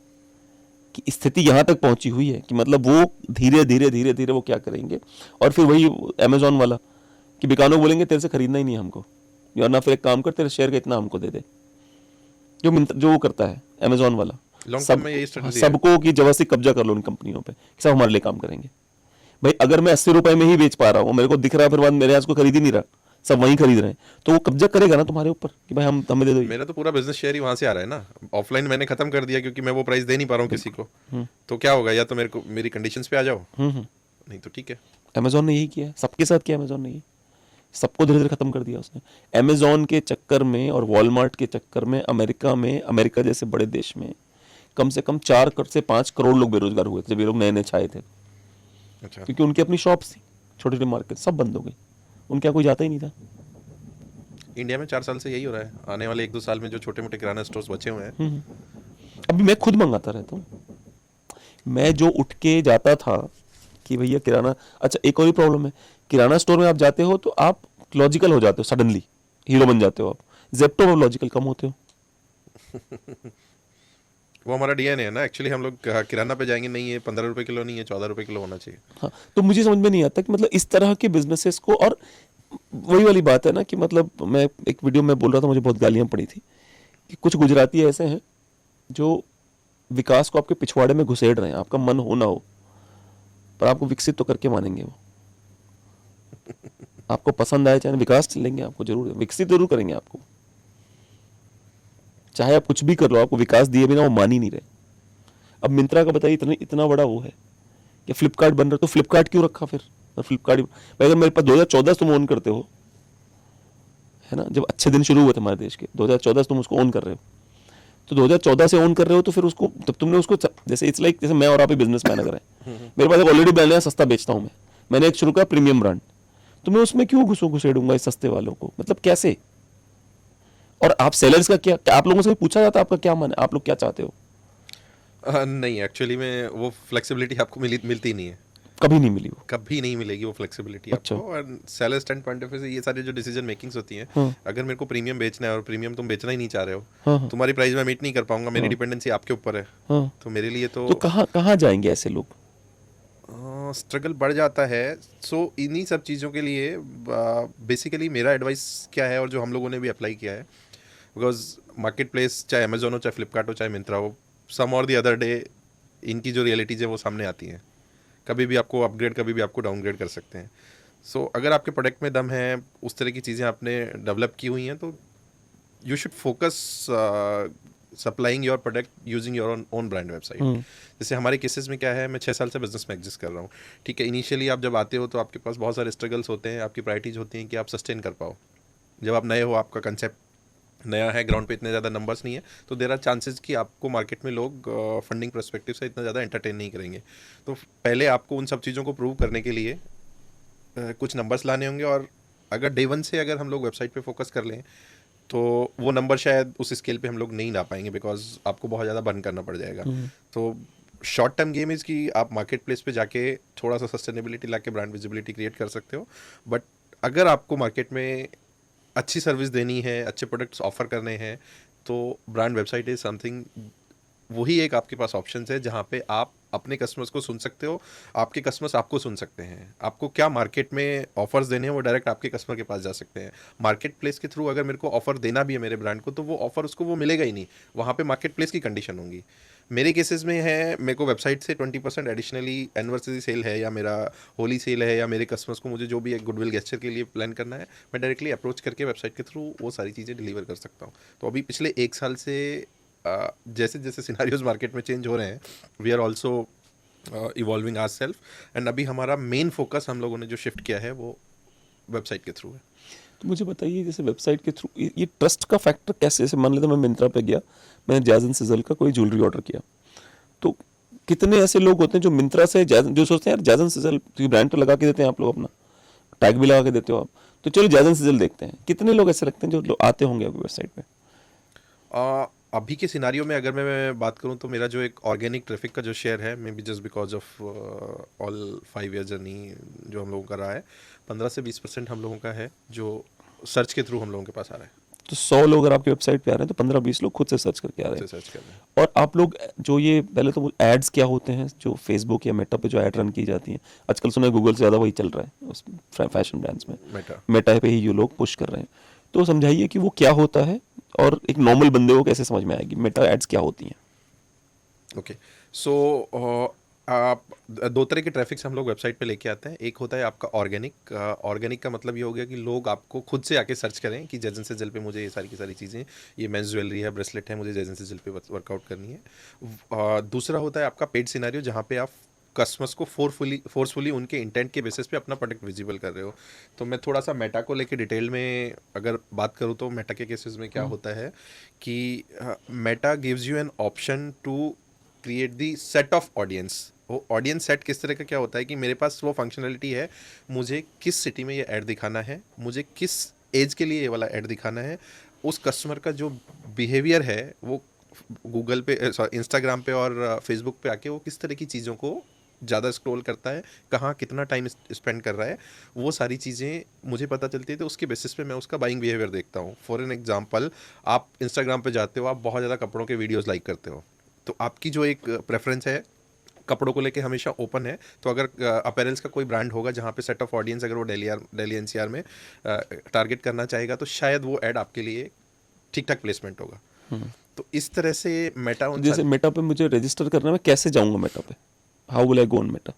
कि स्थिति यहाँ तक पहुंची हुई है कि मतलब वो धीरे धीरे वो क्या करेंगे। और फिर वही अमेजोन वाला कि बिकानो बोलेंगे तेरे से खरीदना ही नहीं है हमको, या ना फिर एक काम कर तेरे शेयर का इतना हमको दे दे, जो वो करता है अमेजोन वाला, सबको की जबरदस्ती कब्जा कर लो उन कंपनियों पे, सब हमारे लिए काम करेंगे। भाई अगर मैं 80 रुपए में ही बेच पा रहा हूँ, मेरे को दिख रहा है, फिर बाद मेरे यहाँ को खरीद ही नहीं रहा, सब वहीं खरीद रहे हैं, तो वो कब्जा करेगा ना तुम्हारे ऊपर कि भाई हम हमें दे दो। मेरा तो पूरा बिजनेस शेयर ही वहां से आ रहा है ना, ऑफलाइन मैंने खत्म कर दिया क्योंकि मैं वो प्राइस दे नहीं पा रहा हूँ किसी को। तो क्या होगा, या तो मेरे को मेरी कंडीशंस पे आ जाओ, नहीं तो ठीक है। अमेजोन ने यही किया, सबके साथ किया अमेजोन ने, सबको धीरे धीरे खत्म कर दिया उसने। अमेजोन के चक्कर में और वॉलमार्ट के चक्कर में अमेरिका जैसे बड़े देश में कम से कम 4 से 5 करोड़ लोग बेरोजगार हुए थे जब ये लोग नए नए छाए थे। अच्छा। क्योंकि उनकी अपनी शॉप्स थी, छोटी छोटी मार्केट सब बंद हो गई, उनके यहाँ कोई जाता ही नहीं था। इंडिया में 4 साल से यही हो रहा है। आने वाले 1-2 साल में जो छोटे मोटे किराना स्टोर्स बचे हुए हैं, अभी मैं खुद मंगाता रहता हूँ। मैं जो उठ के जाता था कि भैया किराना, अच्छा एक और ही प्रॉब्लम है, किराना स्टोर में आप जाते हो तो आप लॉजिकल हो जाते हो, सडनली हीरो बन जाते हो आप। जेप्टो में लॉजिकल कम होते हो। वो हमारा डीएनए है ना। एक्चुअली हम लोग किराना पे जाएंगे, नहीं है 15 रुपए किलो, नहीं है 14 रुपए किलो होना चाहिए। हाँ, तो मुझे समझ में नहीं आता कि मतलब इस तरह के बिजनेसेस को, और वही वाली बात है ना कि मतलब मैं एक वीडियो में बोल रहा था, मुझे बहुत गालियां पड़ी थी कि कुछ गुजराती ऐसे हैं जो विकास को आपके पिछवाड़े में घुसेड़ रहे हैं, आपका मन हो ना हो, पर आपको विकसित तो करके मानेंगे वो। आपको पसंद आए चाहे विकास चलेंगे, आपको जरूर विकसित जरूर करेंगे आपको। चाहे आप कुछ भी कर लो, आपको विकास दिए बिना वो मान ही नहीं रहे। अब मिंत्रा का बताइए, इतना बड़ा वो है कि फ्लिपकार्ट बन रहा, तो फ्लिपकार्ट क्यों रखा फिर? और फ्लिपकार्ट भाई, अगर मेरे पास 2014 तुम ओन करते हो, है ना, जब अच्छे दिन शुरू हुए थे हमारे देश के, 2014 तुम उसको ओन कर रहे हो, तो 2014 से ओन कर रहे हो, तो फिर उसको तब तुमने उसको, जैसे इट्स लाइक जैसे मैं और आप ही बिजनेसमैन अगर है, मेरे पास एक ऑलरेडी ब्रांड है, सस्ता बेचता हूँ मैंने एक शुरू किया प्रीमियम ब्रांड, तो मैं उसमें क्यों घुसेड़ूंगा इस सस्ते वालों को? मतलब कैसे? और आप सेलर्स का क्या, आप लोगों से पूछा जाता है आपका क्या मन है, आप लोग क्या चाहते हो? नहीं, एक्चुअली में वो फ्लेक्सिबिलिटी आपको मिलती नहीं है। कभी नहीं मिली वो। कभी नहीं मिलेगी वो फ्लेक्सिबिलिटी अच्छा। आपको। और seller stand point of view से ये सारी जो डिसीजन मेकिंग्स होती हैं, हाँ अगर मेरे को प्रीमियम बेचना है और प्रीमियम तुम बेचना ही नहीं चाह रहे हो, हाँ हाँ तुम्हारी प्राइस मैं मीट नहीं कर पाऊंगा, मेरी हाँ डिपेंडेंसी आपके ऊपर है, हाँ। तो मेरे लिए तो तो कहाँ कहाँ जाएंगे ऐसे लोग? स्ट्रगल बढ़ जाता है। सो इन्हीं सब चीज़ों के लिए बेसिकली मेरा एडवाइस क्या है, और जो हम लोगों ने भी अप्लाई किया है, बिकॉज मार्केट प्लेस चाहे अमेजोन हो, चाहे फ्लिपकार्ट हो, चाहे मिंत्रा हो, सम और दी अदर डे इनकी जो रियलिटीज़ है वो सामने आती हैं। कभी भी आपको अपग्रेड, कभी भी आपको डाउनग्रेड कर सकते हैं। सो अगर आपके प्रोडक्ट में दम है, उस तरह की चीज़ें आपने डेवलप की हुई हैं, तो you should focus supplying your product using your own brand website. जैसे हमारे केसेस में क्या है, मैं 6 साल से बिजनेस में एग्जिस्ट कर रहा हूँ, ठीक है। इनिशियली आप जब आते हो तो आपके पास बहुत सारे स्ट्रगल्स होते हैं, आपकी प्रायोरिटीज होती हैं कि आप सस्टेन कर पाओ। जब आप नए हो, आपका कंसेप्ट नया है, ग्राउंड पे इतने ज़्यादा नंबर्स नहीं है, तो देर आर चांसेस कि आपको मार्केट में लोग फंडिंग पर्सपेक्टिव से इतना ज़्यादा एंटरटेन नहीं करेंगे। तो पहले आपको उन सब चीज़ों को प्रूव करने के लिए कुछ नंबर्स लाने होंगे। और अगर डे वन से अगर हम लोग वेबसाइट पे फोकस कर लें, तो वो नंबर शायद उस स्केल पे हम लोग नहीं ला पाएंगे, बिकॉज आपको बहुत ज़्यादा बर्न करना पड़ जाएगा। तो शॉर्ट टर्म गेम इज़ कि आप मार्केट प्लेस पे जाके थोड़ा सा सस्टेनेबिलिटी ला के ब्रांड विजिबिलिटी क्रिएट कर सकते हो। बट अगर आपको मार्केट में अच्छी सर्विस देनी है, अच्छे प्रोडक्ट्स ऑफर करने हैं, तो ब्रांड वेबसाइट इज़ समथिंग, वही एक आपके पास ऑप्शन है जहाँ पे आप अपने कस्टमर्स को सुन सकते हो, आपके कस्टमर्स आपको सुन सकते हैं। आपको क्या मार्केट में ऑफर्स देने हैं, वो डायरेक्ट आपके कस्टमर के पास जा सकते हैं। मार्केट प्लेस के थ्रू अगर मेरे को ऑफर देना भी है मेरे ब्रांड को, तो वो ऑफर उसको वो मिलेगा ही नहीं, वहाँ पे मार्केट प्लेस की कंडीशन होंगी। मेरे केसेस में है, मेरे को वेबसाइट से 20% एडिशनली एनिवर्सरी सेल है, या मेरा होली सेल है, या मेरे कस्टमर्स को मुझे जो भी एक गुडविल गेस्चर के लिए प्लान करना है, मैं डायरेक्टली अप्रोच करके वेबसाइट के थ्रू वो सारी चीज़ें डिलीवर कर सकता हूँ। तो अभी पिछले 1 साल से जैसे जैसे सिनारियोज मार्केट में चेंज हो रहे हैं, we are also evolving our self. And अभी हमारा मेन फोकस हम लोगों ने जो शिफ्ट किया है वो वेबसाइट के थ्रू है। तो मुझे बताइए, जैसे वेबसाइट के थ्रू ये ट्रस्ट का फैक्टर कैसे, जैसे मान लेते मैं मिंत्रा पे गया, मैंने जैज एंड सिजल का कोई ज्वेलरी ऑर्डर किया, तो कितने ऐसे लोग होते हैं जो मिंत्रा से जो सोचते हैं यार जैज एंड सिजल ब्रांड तो लगा के देते हैं आप लोग, अपना टैग भी लगा के देते हो आप, तो चलो जैज एंड सिजल देखते हैं। कितने लोग ऐसे रखते हैं जो लोग आते होंगे आपकी वेबसाइट पे? अभी के सिनारियो में अगर मैं बात करूं, तो मेरा जो एक ऑर्गेनिक ट्रैफिक का जो शेयर है, may be just because of all 5 year journey जो हम लोगों का रहा है, 15 से 20% हम लोगों का है जो सर्च के थ्रू हम लोगों के पास आ रहा है। तो 100 लोग अगर आपकी वेबसाइट पे आ रहे हैं तो 15-20 लोग खुद से सर्च करके आ रहे हैं। सर्च कर रहे हैं। और आप लोग जो ये पहले तो एड्स क्या होते हैं जो फेसबुक या मेटा पे जो ऐड रन की जाती हैं, आजकल सुना है गूगल से ज़्यादा वही चल रहा है उस फैशन ब्रांड्स में, मेटा पे ही जो लोग पुश कर रहे हैं, तो समझाइए कि वो क्या होता है और एक नॉर्मल बंदे को कैसे समझ में आएगी मेटा एड्स क्या होती हैं? ओके, सो आप 2 तरह के ट्रैफिक हम लोग वेबसाइट पे लेके आते हैं। एक होता है आपका ऑर्गेनिक। ऑर्गेनिक का मतलब ये हो गया कि लोग आपको खुद से आके सर्च करें कि जैज एंड सिजल पे मुझे ये सारी की सारी चीज़ें, ये मेंस ज्वेलरी है, ब्रेसलेट है, मुझे जैज एंड सिजल पे वर्कआउट करनी है। दूसरा होता है आपका पेड सिनेरियो, जहाँ पे आप कस्टमर्स को फोर्सफुली उनके इंटेंट के बेसिस पे अपना प्रोडक्ट विजिबल कर रहे हो। तो मैं थोड़ा सा मेटा को लेके डिटेल में अगर बात करूँ, तो मेटा के केसेस में क्या होता है कि Meta gives you an option to create the set of audience. वो ऑडियंस सेट किस तरह का क्या होता है कि मेरे पास वो फंक्शनलिटी है, मुझे किस सिटी में ये ऐड दिखाना है, मुझे किस एज के लिए ये वाला ऐड दिखाना है, उस कस्टमर का जो बिहेवियर है वो गूगल पे इंस्टाग्राम पे और फेसबुक पे आके वो किस तरह की चीज़ों को ज़्यादा स्क्रॉल करता है, कहाँ कितना टाइम स्पेंड कर रहा है, वो सारी चीज़ें मुझे पता चलती है। तो उसके बेसिस पे मैं उसका बाइंग बिहेवियर देखता हूँ। फॉर एन एग्जांपल, आप इंस्टाग्राम पे जाते हो, आप बहुत ज़्यादा कपड़ों के वीडियोस लाइक करते हो, तो आपकी जो एक प्रेफरेंस है कपड़ों को लेके हमेशा ओपन है। तो अगर अपैरल्स का कोई ब्रांड होगा जहाँ पे सेट ऑफ ऑडियंस अगर वो दिल्ली एनसीआर में टारगेट करना चाहेगा, तो शायद वो ऐड आपके लिए ठीक ठाक प्लेसमेंट होगा। तो इस तरह से मेटा तो जैसे मेटा पे मुझे रजिस्टर करना है, मैं कैसे जाऊंगा मेटा पे? How will I go on Meta?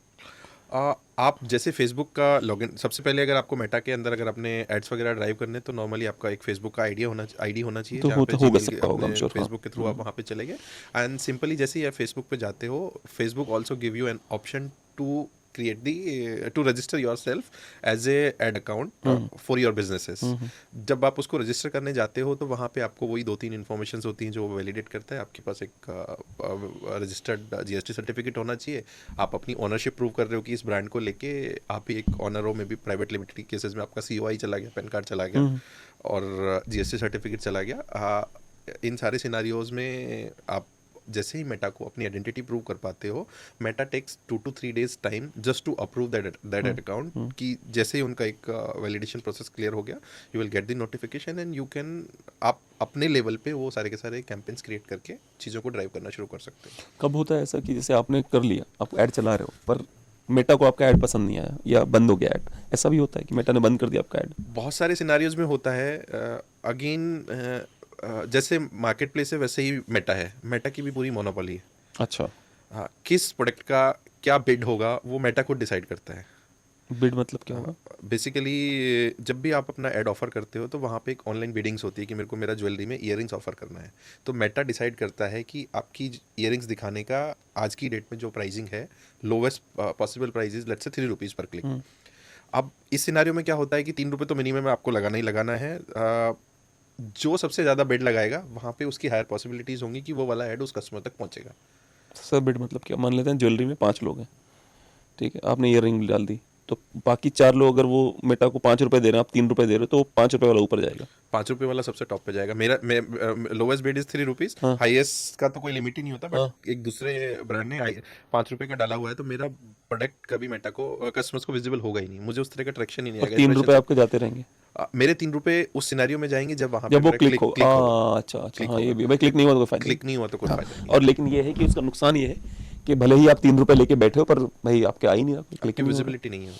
आप जैसे फेसबुक का लॉगिन, सबसे पहले अगर आपको मेटा के अंदर अगर अपने एड्स वगैरह ड्राइव करने, तो नॉर्मली आपका एक फेसबुक का आईडी होना चाहिए, तो जहाँ पे होगा, Gmail सकता होगा, I'm sure, हाँ। फेसबुक के थ्रू आप वहाँ पे चले गए। एंड सिंपली जैसे ही आप फेसबुक पे जाते हो, Facebook also give you an option to create the to register your self as a ad account for your businesses. जब आप उसको रजिस्टर करने जाते हो, तो वहाँ पे आपको वही 2-3 इन्फॉर्मेशन होती हैं जो वैलिडेट करता है। आपके पास एक रजिस्टर्ड जीएसटी सर्टिफिकेट होना चाहिए, आप अपनी ओनरशिप प्रूव कर रहे हो कि इस ब्रांड को लेके आप ही एक ऑनर हो, में भी प्राइवेट लिमिटेड केसेस में आपका सीओआई चला गया, पैन कार्ड चला गया और जीएसटी सर्टिफिकेट चला गया। इन सारे सिनारियोज में आप जैसे ही मेटा को अपनी आइडेंटिटी प्रूव कर पाते हो, Meta takes 2 to 3 days time just to approve that account. कि जैसे ही उनका एक वैलिडेशन प्रोसेस क्लियर हो गया, you will get the notification and you can, आप अपने लेवल पे वो सारे के सारे कैंपेन्स क्रिएट करके चीज़ों को ड्राइव करना शुरू कर सकते हो। कब होता है ऐसा कि जैसे आपने कर लिया, आप ऐड चला रहे हो, पर मेटा को आपका ऐड पसंद नहीं आया या बंद हो गया ऐड? ऐसा भी होता है कि मेटा ने बंद कर दिया आपका ऐड? बहुत सारे सिनारियोज में होता है। अगेन जैसे मार्केट प्लेस है वैसे ही मेटा है, मेटा की भी पूरी मोनोपोली है। अच्छा, हाँ, किस प्रोडक्ट का क्या बिड होगा वो मेटा खुद डिसाइड करता है। बिड मतलब क्या होगा? बेसिकली जब भी आप अपना ऐड ऑफर करते हो, तो वहाँ पे एक ऑनलाइन बिडिंग्स होती है कि मेरे को मेरा ज्वेलरी में ईयरिंग्स ऑफर करना है। तो मेटा डिसाइड करता है कि आपकी ईयरिंग्स दिखाने का आज की डेट में जो प्राइसिंग है, lowest possible price is let's say 3 rupees पर क्लिक। अब इस सिनारियो में क्या होता है कि 3 रुपये तो मिनिमम आपको लगाना ही लगाना है। जो सबसे ज़्यादा बिड लगाएगा, वहाँ पे उसकी हायर पॉसिबिलिटीज़ होंगी कि वो वाला ऐड उस कस्टमर तक पहुँचेगा। सर बिड मतलब क्या? मान लेते हैं ज्वेलरी में 5 लोग हैं, ठीक है, आपने ईयर रिंग डाल दी, तो बाकी 4 लोग अगर वो मेटा को 5 रुपए दे रहे हैं, आप 3 रुपए दे रहे हो, तो 5 रुपए वाला ऊपर जाएगा। 5 रुपये वाला सबसे टॉप पे जाएगा। मेरा लोवेस्ट बिड इज 3 रुपीज़, हाँ। हाईएस्ट का तो कोई लिमिट ही नहीं होता। हाँ। बट एक दूसरे ब्रांड ने 5 रुपये का डाला हुआ है, तो मेरा प्रोडक्ट कभी मेटा को कस्टमर्स को विजिबल होगा ही नहीं, मुझे उस तरह का ट्रैक्शन ही नहीं और आएगा। 3 रुपए आपके जाते रहेंगे मेरे 3 रुपये उस सिनेरियो में जाएंगे जब वहाँ जब वो पे क्लिक हो। अच्छा, click हाँ, ये होगा। भी भाई, क्लिक नहीं हुआ तो कोई फायदा क्लिक नहीं हुआ तो कोई फायदा नहीं। नहीं। और लेकिन ये है कि उसका नुकसान ये है कि भले ही आप 3 रुपए लेके बैठे हो, पर भाई आपके आ ही नहीं रहा, क्लिक आपकी नहीं हो रहा। विजिबिलिटी नहीं है।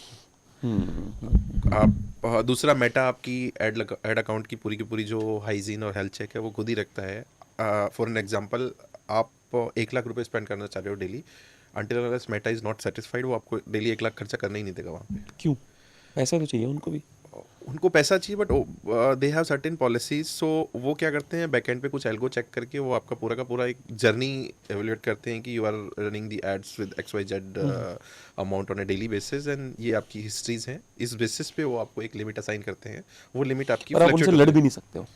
आप दूसरा मेटा आपकी एड अकाउंट की पूरी जो हाइजीन और हेल्थ चेक है वो खुद ही रखता है। फॉर एन एग्जांपल, आप 1 लाख रुपए स्पेंड करना चाह रहे हो daily, until unless Meta is not satisfied, वो आपको डेली 1 लाख खर्चा करना ही नहीं देगा वहाँ पे। क्यों? पैसा तो चाहिए उनको भी। उनको पैसा चाहिए, but they have certain policies. So वो क्या करते हैं, बैकएंड पे कुछ एल्गो चेक करके वो आपका पूरा का पूरा एक जर्नी एवेल्यूएट करते हैं कि you are running the ads with XYZ amount on a daily basis, and ये आपकी हिस्ट्रीज हैं। इस बेसिस पे वो आपको एक लिमिट असाइन करते हैं। वो लिमिट आपकी और आप उनसे लड़ भी नहीं सकते हो,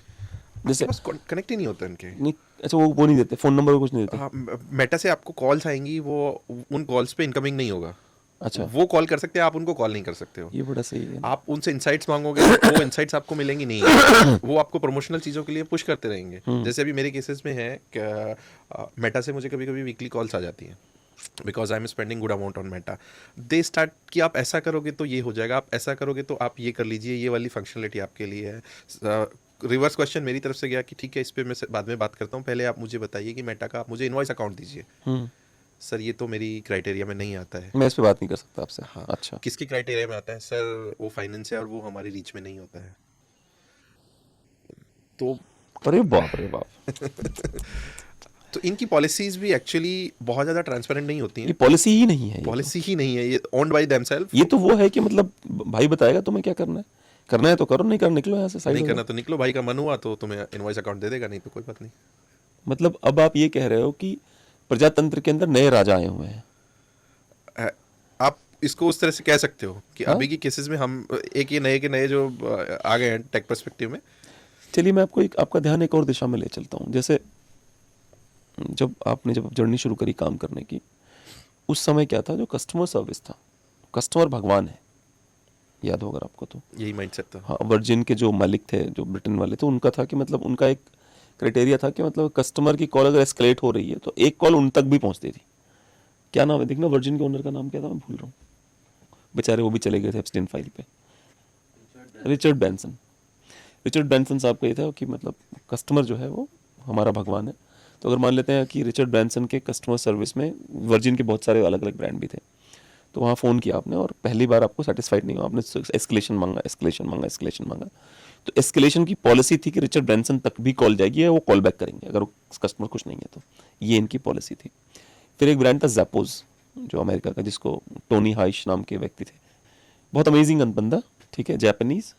जैसे बस कनेक्ट ही नहीं होता इनके। नहीं। अच्छा, वो नहीं देते फोन नंबर, कुछ नहीं देते? हाँ, मेटा से आपको कॉल्स आएंगी, वो उन कॉल्स पे इनकमिंग नहीं होगा। अच्छा, वो कॉल कर सकते हैं, आप उनको कॉल नहीं कर सकते हो। ये बड़ा सही है। आप उनसे इंसाइट्स मांगोगे, वो इंसाइट्स आपको मिलेंगी नहीं। वो आपको प्रमोशनल चीज़ों के लिए पुश करते रहेंगे। जैसे अभी मेरे केसेस में है कि मेटा से मुझे कभी कभी वीकली कॉल्स आ जाती हैं, because I am spending good amount on Meta. They start कि आप ऐसा करोगे तो ये हो जाएगा, आप ऐसा करोगे तो आप ये कर लीजिए, ये वाली फंक्शनलिटी आपके लिए है। रिवर्स क्वेश्चन मेरी तरफ से गया कि ठीक है, इस पर मैं बाद में बात करता हूँ, पहले आप मुझे बताइए कि मेटा का आप मुझे इनवॉइस अकाउंट दीजिए। सर ये तो मेरी क्राइटेरिया में नहीं आता है। मैं इस पे बात नहीं कर सकता आपसे। हाँ, अच्छा, किसकी क्राइटेरिया में आता है? सर वो फाइनेंस है और वो हमारी रीच में नहीं होता है। तो अरे बाप रे बाप। तो इनकी पॉलिसीज भी एक्चुअली बहुत ज़्यादा ट्रांसपेरेंट नहीं होती ये हैं। पॉलिसी ही नहीं है, पॉलिसी ही नहीं है, ये ओन्ड बाय देमसेल्फ। ये तो वो है कि मतलब भाई बताएगा तुम्हें क्या करना है तो करो, नहीं करना निकलो यहाँ से, साइड नहीं हो करना जाओ। तो निकलो, भाई का मन हुआ तो तुम्हें इनवॉइस अकाउंट दे देगा, नहीं तो कोई बात नहीं। मतलब अब आप ये कह रहे हो कि प्रजातंत्र के अंदर नए राजा आए हुए हैं? आप इसको उस तरह से कह सकते हो कि अभी की केसेस में हम एक ये नए के नए जो आ गए हैं टेक पर्सपेक्टिव में। चलिए मैं आपको आपका ध्यान एक और दिशा में ले चलता हूँ। जैसे जब जर्नी शुरू करी काम करने की, उस समय क्या था, जो कस्टमर सर्विस था, कस्टमर भगवान है, याद होगा आपको तो। यही माइंडसेट था। हाँ, वर्जिन के जो मालिक थे, जो ब्रिटेन वाले थे, उनका था कि मतलब उनका एक क्राइटेरिया था कि मतलब कस्टमर की कॉल अगर एस्केलेट हो रही है तो एक कॉल उन तक भी पहुंचती थी। क्या नाम है, देखना वर्जिन के ओनर का नाम क्या था, मैं भूल रहा हूँ, बेचारे वो भी चले गए थे एप्स्टीन फाइल पे। रिचर्ड बैंसन। रिचर्ड बैंसन साहब का ये था कि मतलब कस्टमर जो है वो हमारा भगवान है। तो अगर मान लेते हैं कि रिचर्ड ब्रांसन के कस्टमर सर्विस में वर्जिन के बहुत सारे अलग अलग ब्रांड भी थे, तो वहाँ फ़ोन किया आपने और पहली बार आपको सेटिस्फाइड नहीं हुआ, आपने एस्केलेशन मांगा। तो एस्केलेशन की पॉलिसी थी कि रिचर्ड ब्रांसन तक भी कॉल जाएगी, वो कॉल बैक करेंगे अगर कस्टमर खुश नहीं है तो। ये इनकी पॉलिसी थी। फिर एक ब्रांड था ज़ैपोज, जो अमेरिका का, जिसको टोनी हाइश नाम के व्यक्ति थे, बहुत अमेजिंग बंदा, ठीक है, जापानीज़,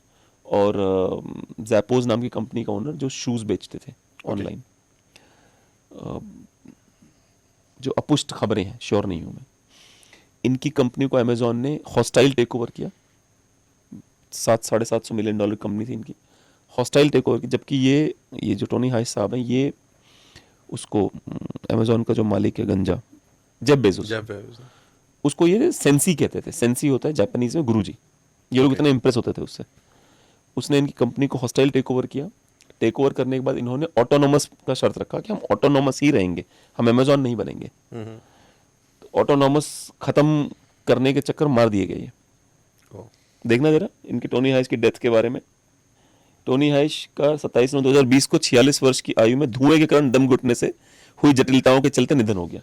और ज़ैपोज नाम की कंपनी का ओनर जो शूज़ बेचते थे ऑनलाइन। जो अपुष्ट खबरें हैं, श्योर नहीं हूँ मैं, इनकी कंपनी को अमेजॉन ने हॉस्टाइल टेक ओवर किया। $700-750 मिलियन कंपनी थी इनकी, हॉस्टाइल टेक ओवर की। जबकि ये जो टोनी हाइस साहब हैं, ये उसको अमेजॉन का जो मालिक है गंजा, जेफ बेजोस, उसको ये सेंसी कहते थे। सेंसी होता है जापानीज में गुरुजी। ये लोग इतने इंप्रेस होते थे उससे। उसने इनकी कंपनी को हॉस्टाइल टेक ओवर किया। टेक ओवर करने के बाद इन्होंने ऑटोनोमस का शर्त रखा कि हम ऑटोनोमस ही रहेंगे, हम अमेजॉन नहीं बनेंगे। ऑटोनॉमस खत्म करने के चक्कर मार दिए गए। देखना जरा इनकी टोनी हाइश की डेथ के बारे में। टोनी हाइश का 27/9/2020 को 46 वर्ष की आयु में धुएं के कारण दम घुटने से हुई जटिलताओं के चलते निधन हो गया।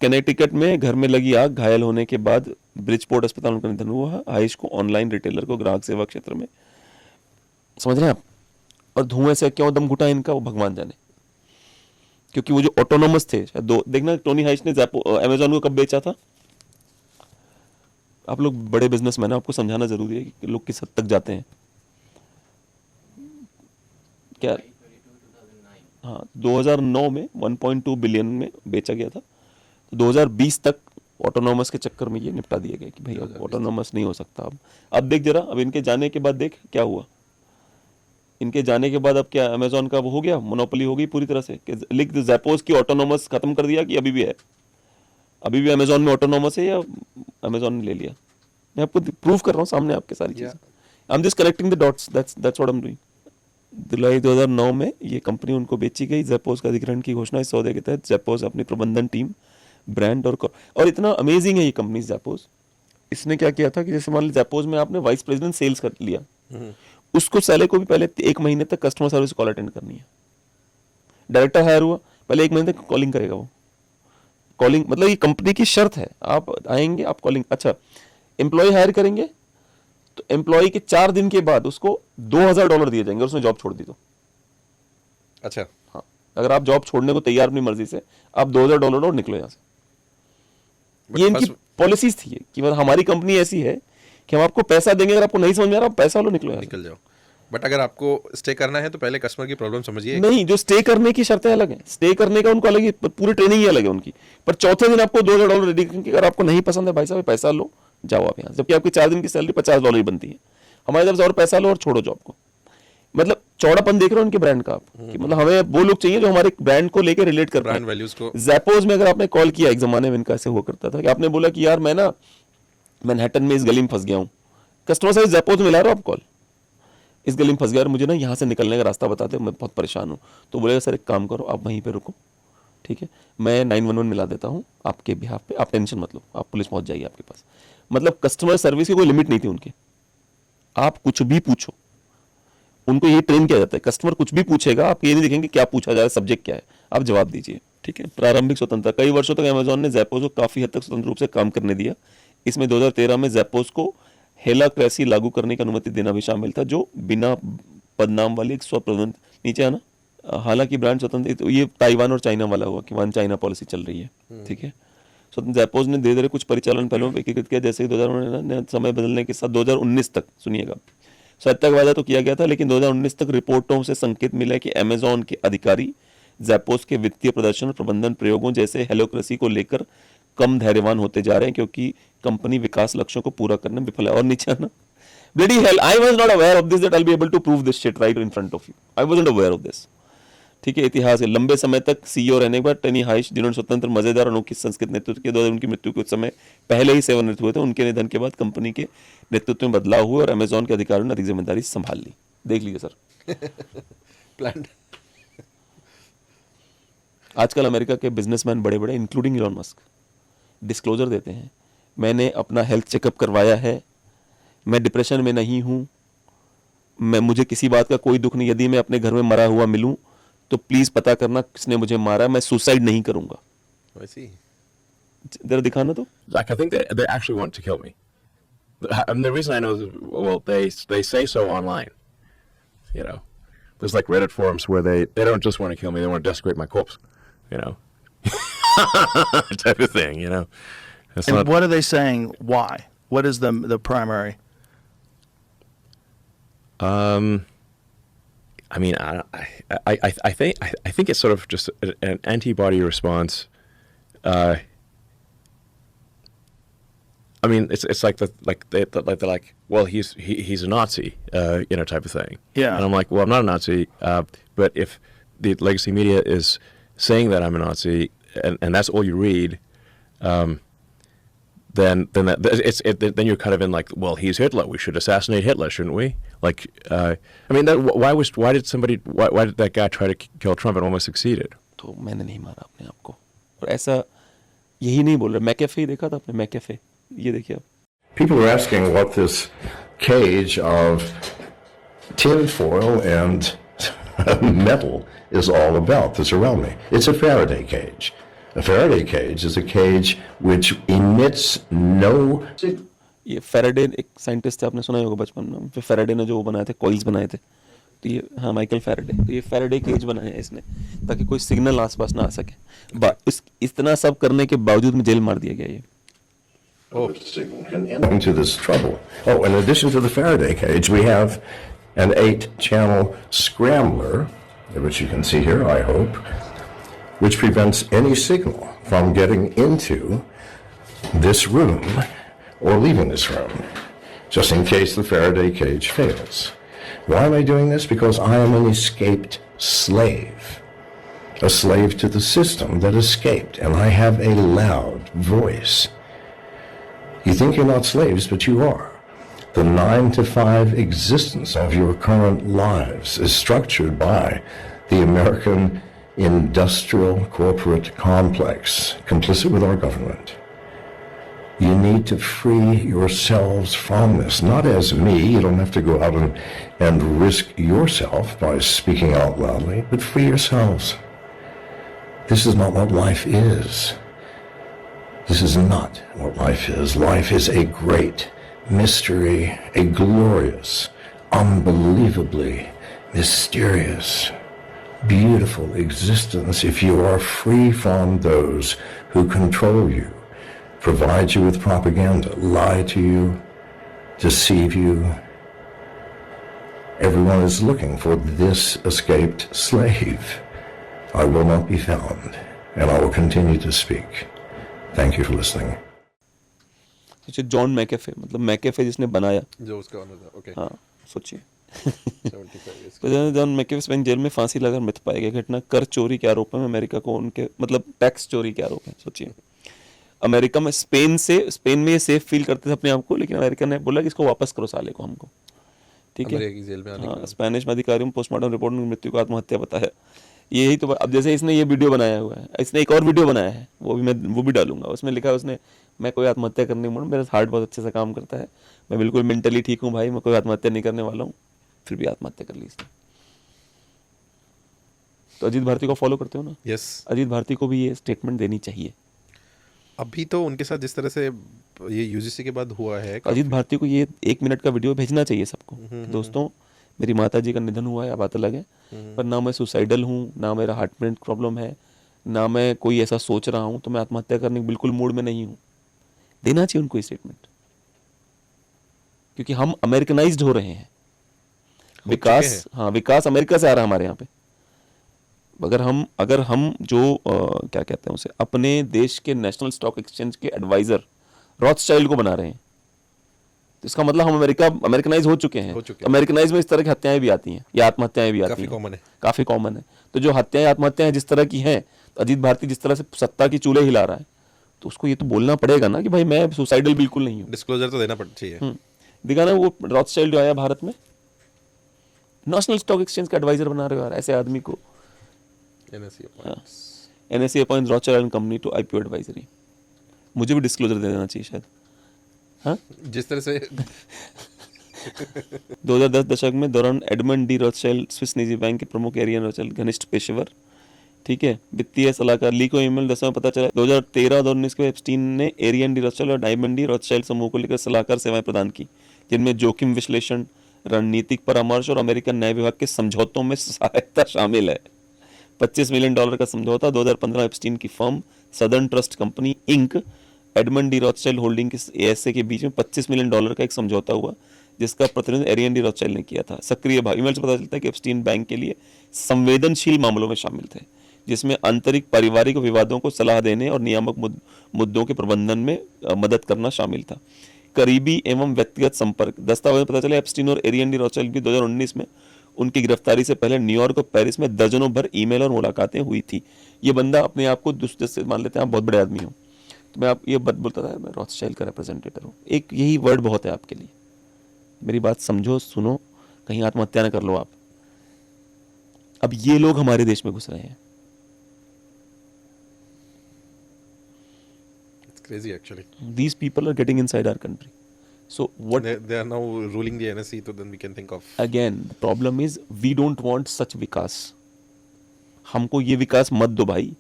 कनेक्टिकट में घर में लगी आग, घायल होने के बाद ब्रिजपोर्ट अस्पताल में निधन हुआ। हाइश को ऑनलाइन रिटेलर को ग्राहक सेवा क्षेत्र में, समझ रहे हैं आप, और धुएं से क्यों दम घुटा इनका वो भगवान जाने। क्योंकि वो जो ऑटोनोमस थे, शायद दो, देखना टोनी हाइश ने अमेजॉन को कब बेचा था। आप लोग बड़े बिजनेसमैन हैं, आपको समझाना जरूरी है कि लोग किस हद तक जाते हैं। क्या, हाँ, 2009 में 1.2 बिलियन में बेचा गया था। तो 2020 तक ऑटोनोमस के चक्कर में ये निपटा दिए गए कि भाई अब ऑटोनोमस नहीं हो सकता। अब देख जरा, अब इनके जाने के बाद देख क्या हुआ। इनके जाने के बाद अब क्या अमेजॉन का वो हो गया, मोनोपोली हो गई पूरी तरह से। कि लिख दो ज़ैपोज़ की ऑटोनोमस खत्म कर दिया कि अभी भी है, अभी भी अमेजॉन में ऑटोनोमस है या अमेजॉन ने ले लिया। मैं आपको प्रूव कर रहा हूँ सामने आपके सारी चीज़ें। I am just connecting the dots, that's what I am doing. जुलाई 2009 में ये कंपनी उनको बेची गई। ज़ैपोज़ का अधिग्रहण की घोषणा इस सौदे के तहत ज़ैपोज़ अपनी प्रबंधन टीम, ब्रांड और इतना अमेजिंग है ये कंपनी ज़ैपोज़। इसने क्या किया था कि जैसे मान लीजिए ज़ैपोज़ में आपने वाइस प्रेसिडेंट सेल्स कर लिया, उसको सैले को भी पहले 1 महीने तक कस्टमर सर्विस कॉल अटेंड करनी है। डायरेक्टर हायर हुआ, पहले 1 महीने तक कॉलिंग करेगा वो। कॉलिंग मतलब ये कंपनी की शर्त है, आप आएंगे आप कॉलिंग। अच्छा, एम्प्लॉय हायर करेंगे तो एम्प्लॉय के 4 दिन के बाद उसको $2000 दिए जाएंगे, उसने जॉब छोड़ दी तो। अच्छा, हाँ, अगर आप जॉब छोड़ने को तैयार अपनी मर्जी से, आप $2000 और निकलो यहाँ से। ये इनकी पॉलिसीज थी कि मतलब हमारी कंपनी ऐसी है कि हम आपको पैसा देंगे, अगर आपको नहीं समझ में आ रहा, आप पैसा लो, निकलो, निकल जाओ। बट अगर आपको स्टे करना है तो पहले कस्टमर की प्रॉब्लम समझिए। नहीं, जो स्टे करने की शर्तें अलग हैं, स्टे करने का उनको अलग ही, पूरी ट्रेनिंग ही अलग है उनकी। पर चौथे दिन आपको $2000 रेडी करके, अगर आपको नहीं पसंद है भाई साहब पैसा लो, जाओ आप यहाँ। जबकि आपकी 4 दिन की सैलरी $50 ही बनती है। हमारी तरफ से और पैसा लो और छोड़ो जॉब को। मतलब चौड़ापन देख रहे हो उनके ब्रांड का आप, कि मतलब हमें वो लोग चाहिए जो हमारे ब्रांड को लेकर रिलेट कर ब्रांड वैल्यूज को। ज़ैपोज़ में अगर आपने कॉल किया, एक जमाने में इनका ऐसे हुआ करता था कि आपने बोला कि यार मैं ना मैनहट्टन में इस गली में फंस गया हूँ, कस्टमर सर्विस ज़ैपोज़ में ला रहा हो आप कॉल, इस गली में फंस गया और मुझे ना यहाँ से निकलने का रास्ता बताते हो, मैं बहुत परेशान हूँ। तो बोलेगा सर एक काम करो, आप वहीं पे रुको, ठीक है, मैं 911 मिला देता हूँ आपके बिहाफ पे, आप टेंशन मत लो, आप पुलिस पहुँच जाएगी आपके पास। मतलब कस्टमर सर्विस की कोई लिमिट नहीं थी उनकी, आप कुछ भी पूछो। उनको ये ट्रेन किया जाता है, कस्टमर कुछ भी पूछेगा, आप ये नहीं देखेंगे क्या पूछा जा रहा है, सब्जेक्ट क्या है, आप जवाब दीजिए, ठीक है। प्रारंभिक स्वतंत्रता, कई वर्षों तक अमेजॉन ने ज़ैपोज़ को काफ़ी हद तक स्वतंत्र रूप से काम करने दिया। इसमें 2013 में ज़ैपोज़ को हेलाक्रेसी लागू करने की अनुमति देना भी शामिल था, जो बिना पदनाम वाली एक स्वप्रबंध, नीचे आना, हालांकि ब्रांड स्वतंत्र, तो ये ताइवान और चाइना वाला हुआ कि वन चाइना पॉलिसी चल रही है, ठीक है। स्वतंत्र ज़ैपोज़ ने धीरे धीरे कुछ परिचालन पहलुओं पर एकीकृत किया, जैसे 2019 समय बदलने के साथ 2019 तक, सुनिएगा, सत्ता का वादा तो किया गया था, लेकिन 2019 तक रिपोर्टों से संकेत मिला कि अमेजॉन के अधिकारी ज़ैपोज़ के वित्तीय प्रदर्शन और प्रबंधन प्रयोगों जैसे हेलोक्रेसी को लेकर कम धैर्यवान होते जा रहे हैं, क्योंकि कंपनी विकास लक्ष्यों को पूरा करने में विफल है। और नीचे आना, bloody hell, I was not aware of this that I will be able to prove this shit right in front of you, I wasn't aware of this. ठीक है, इतिहास है। लंबे समय तक सीईओ रहने के बाद टनी हाइश, जिन्होंने स्वतंत्र, मजेदार और अनोखी संस्कृत नेतृत्व के दौरान उनकी मृत्यु के कुछ समय पहले ही सेवानिवृत्त हुए थे, उनके निधन के बाद कंपनी के नेतृत्व में बदलाव हुआ और अमेजॉन के अधिकारियों ने अधिक जिम्मेदारी संभाल ली। देख लीजिए सर। प्लान्ड। आजकल अमेरिका के बिजनेसमैन बड़े बड़े, इंक्लूडिंग इलॉन मस्क, डिस्क्लोजर देते हैं, मैंने अपना हेल्थ चेकअप करवाया है, मैं डिप्रेशन में नहीं हूँ, मुझे किसी बात का कोई दुख नहीं, यदि मैं अपने घर में मरा हुआ मिलूं तो प्लीज पता करना किसने मुझे मारा, मैं सुसाइड नहीं करूंगा। वैसे ही जरा दिखाना तो। Like, I think they actually want to kill me. The reason I know is, well, they say so online. You know, there's like Reddit forums where they don't just want to kill me, they want to desecrate my corpse. You know, type of thing. You know, it's And not. what are they saying? Why? What is the primary? I mean, I think it's sort of just an antibody response. I mean, it's like they're like, well, he's a Nazi, you know, type of thing. Yeah. And I'm like, well, I'm not a Nazi, but if the legacy media is saying that I'm a Nazi, and that's all you read, then you're kind of in like, well, he's Hitler. We should assassinate Hitler, shouldn't we? Like, I mean, why did that guy try to kill Trump and almost succeeded? तो मैंने नहीं मारा अपने आप को, और ऐसा यही नहीं बोल रहा। मैकेफे देखा था आपने? मैकेफे, ये देखिए आप। People are asking what this cage of tinfoil and metal is all about that's around me. It's a Faraday cage. A Faraday cage is a cage which emits no... ये Faraday एक scientist थे, आपने सुना ही होगा बचपन में, फिर Faraday ने जो वो बनाए थे, कॉइल्स बनाए थे, तो ये, हाँ, माइकल फेराडे, तो ये फेराडे केज बनाया है इसने ताकि कोई सिग्नल आसपास ना आ सके। इतना सब करने के बावजूद में जेल मार दिया गया ये। into this trouble. Oh, in addition to the Faraday cage, we have an 8-channel scrambler, which you can see here, I hope, which prevents any signal from getting into this room or leaving this room, just in case the Faraday cage fails. Why am I doing this? Because I am an escaped slave, a slave to the system that escaped, and I have a loud voice. You think you're not slaves, but you are. The 9-to-5 existence of your current lives is structured by the American industrial corporate complex, complicit with our government. You need to free yourselves from this, not as me. You don't have to go out and risk yourself by speaking out loudly, but free yourselves. This is not what life is. This is not what life is. Life is a great mystery, a glorious, unbelievably mysterious, beautiful existence if you are free from those who control you, provide you with propaganda, lie to you, deceive you. Everyone is looking for this escaped slave. I will not be found, and I will continue to speak. Thank you for listening. सोचिए, John McAfee, मतलब McAfee जिसने बनाया, जो उसका honour था। Okay. हाँ, सोचिए। 75 years तो जॉन मैकेफे स्पेन जेल में फांसी लगाकर मृत पाया गया। घटना कर चोरी के आरोप में अमेरिका को उनके, मतलब टैक्स चोरी के आरोप है। सोचिए, अमेरिका में, स्पेन में ये सेफ फील करते थे अपने आप को, लेकिन अमेरिका ने बोला कि इसको वापस करो साले को, हमको, ठीक है। अमेरिका की जेल में आने के हाँ, बाद। स्पेनिश में अधिकारियों में पोस्टमार्टम रिपोर्ट में मृत्यु को आत्महत्या बताया। यही तो, अब जैसे इसने ये वीडियो बनाया हुआ है, इसने एक और वीडियो बनाया है, वो भी डालूंगा। उसमें लिखा है उसने, मैं कोई आत्महत्या करने नहीं, मेरा हार्ट बहुत अच्छे से काम करता है, मैं बिल्कुल मेंटली ठीक हूँ भाई, मैं कोई आत्महत्या नहीं करने वाला हूँ, फिर भी आत्महत्या कर ली इसने। तो अजीत भारती को फॉलो करते हो ना? यस। अजीत भारती को भी ये स्टेटमेंट देनी चाहिए। अभी तो उनके साथ जिस तरह से ये यूजीसी के बाद हुआ है, अजीत भारती को ये 1 मिनट का वीडियो भेजना चाहिए सबको। दोस्तों, मेरी माता जी का निधन हुआ है, बात अलग है, पर ना मैं सुसाइडल हूँ, ना मेरा हार्ट में प्रॉब्लम है, ना मैं कोई ऐसा सोच रहा हूँ, तो मैं आत्महत्या करने के बिल्कुल मूड में नहीं हूँ। देना चाहिए उनको ये स्टेटमेंट, क्योंकि हम अमेरिकनाइज्ड हो रहे हैं। विकास, हाँ, विकास अमेरिका से आ रहा है हमारे यहाँ पे। अगर हम जो क्या कहते हैं उसे, अपने देश के नेशनल स्टॉक एक्सचेंज के एडवाइजर रॉथस्चाइल्ड को बना रहे हैं, तो इसका मतलब हम अमेरिकनाइज हो चुके हैं। अमेरिकनाइज में इस तरह की हत्याएं भी आती हैं या आत्महत्याएं भी आती काफी हैं, कॉमन है। काफी कॉमन है। तो जो हत्याएं आत्महत्याएं जिस तरह की हैं, तो अजीत भारती जिस तरह से सत्ता की चूल्हे हिला रहा है, तो उसको ये तो बोलना पड़ेगा ना कि भाई मैं सुसाइडल बिल्कुल नहीं हूँ। डिस्क्लोजर तो देना चाहिए। दिखा ना वो रॉथस्चाइल्ड जो आया भारत में, नेशनल स्टॉक एक्सचेंज का एडवाइजर बना रहे हो यार ऐसे आदमी को। NSE appoints। NSE appoints Rothschild and company to IPO advisory. मुझे भी डिस्क्लोजर दे देना चाहिए शायद। हाँ, जिस तरह से 2010 दशक में दौरान एडमंड डी रॉथस्चाइल्ड स्विस निजी बैंक के प्रमुख एरियन रॉथस्चाइल्ड घनिष्ठ पेशेवर, ठीक है, वित्तीय सलाहकार। ली को ईमेल 10 में पता चला 2013 और 2019 के एप्स्टीन ने एरियन डी रॉथस्चाइल्ड और डायमंड डी रॉथस्चाइल्ड समूह को लेकर सलाहकार सेवाएं प्रदान की, जिनमें जोखिम विश्लेषण, रणनीतिक परामर्श और अमेरिकन न्याय विभाग के समझौतों में सहायता शामिल है। $25 मिलियन का समझौता 2015 एप्स्टीन की firm Southern Trust Company Inc Edmond de Rothschild holding के ASA के बीच में $25 मिलियन का एक समझौता हुआ, जिसका प्रतिनिधित्व एरियन डी रॉथस्चाइल्ड ने किया था। सक्रिय भाग ईमेल से पता चलता है कि एप्स्टीन बैंक के लिए संवेदनशील मामलों में शामिल थे, जिसमें आंतरिक पारिवारिक विवादों को सलाह देने और नियामक मुद्दों के प्रबंधन में मदद करना शामिल था। करीबी एवं व्यक्तिगत संपर्क। दस्तावेज में पता चला एप्स्टीन और एरियन डी रॉथस्चाइल्ड की 2019 में उनकी गिरफ्तारी से पहले न्यूयॉर्क और पेरिस में दर्जनों भर ईमेल और मुलाकातें हुई थी। ये बंदा अपने आप को जैसे मान लेते हैं आप बहुत बड़े आदमी हो, तो मैं आप ये बोलता था मैं रॉथस्चाइल्ड का रिप्रेजेंटेटिव हूँ। एक यही वर्ड बहुत है आपके लिए। मेरी बात समझो, सुनो, कहीं आत्महत्या न कर लो आप। अब ये लोग हमारे देश में घुस रहे हैं। it's crazy actually। These people are getting inside our country. So what They are now ruling the NSE, so then we can think of। again the problem is we don't want such विकास। हमको ये विकास मत दो भाई।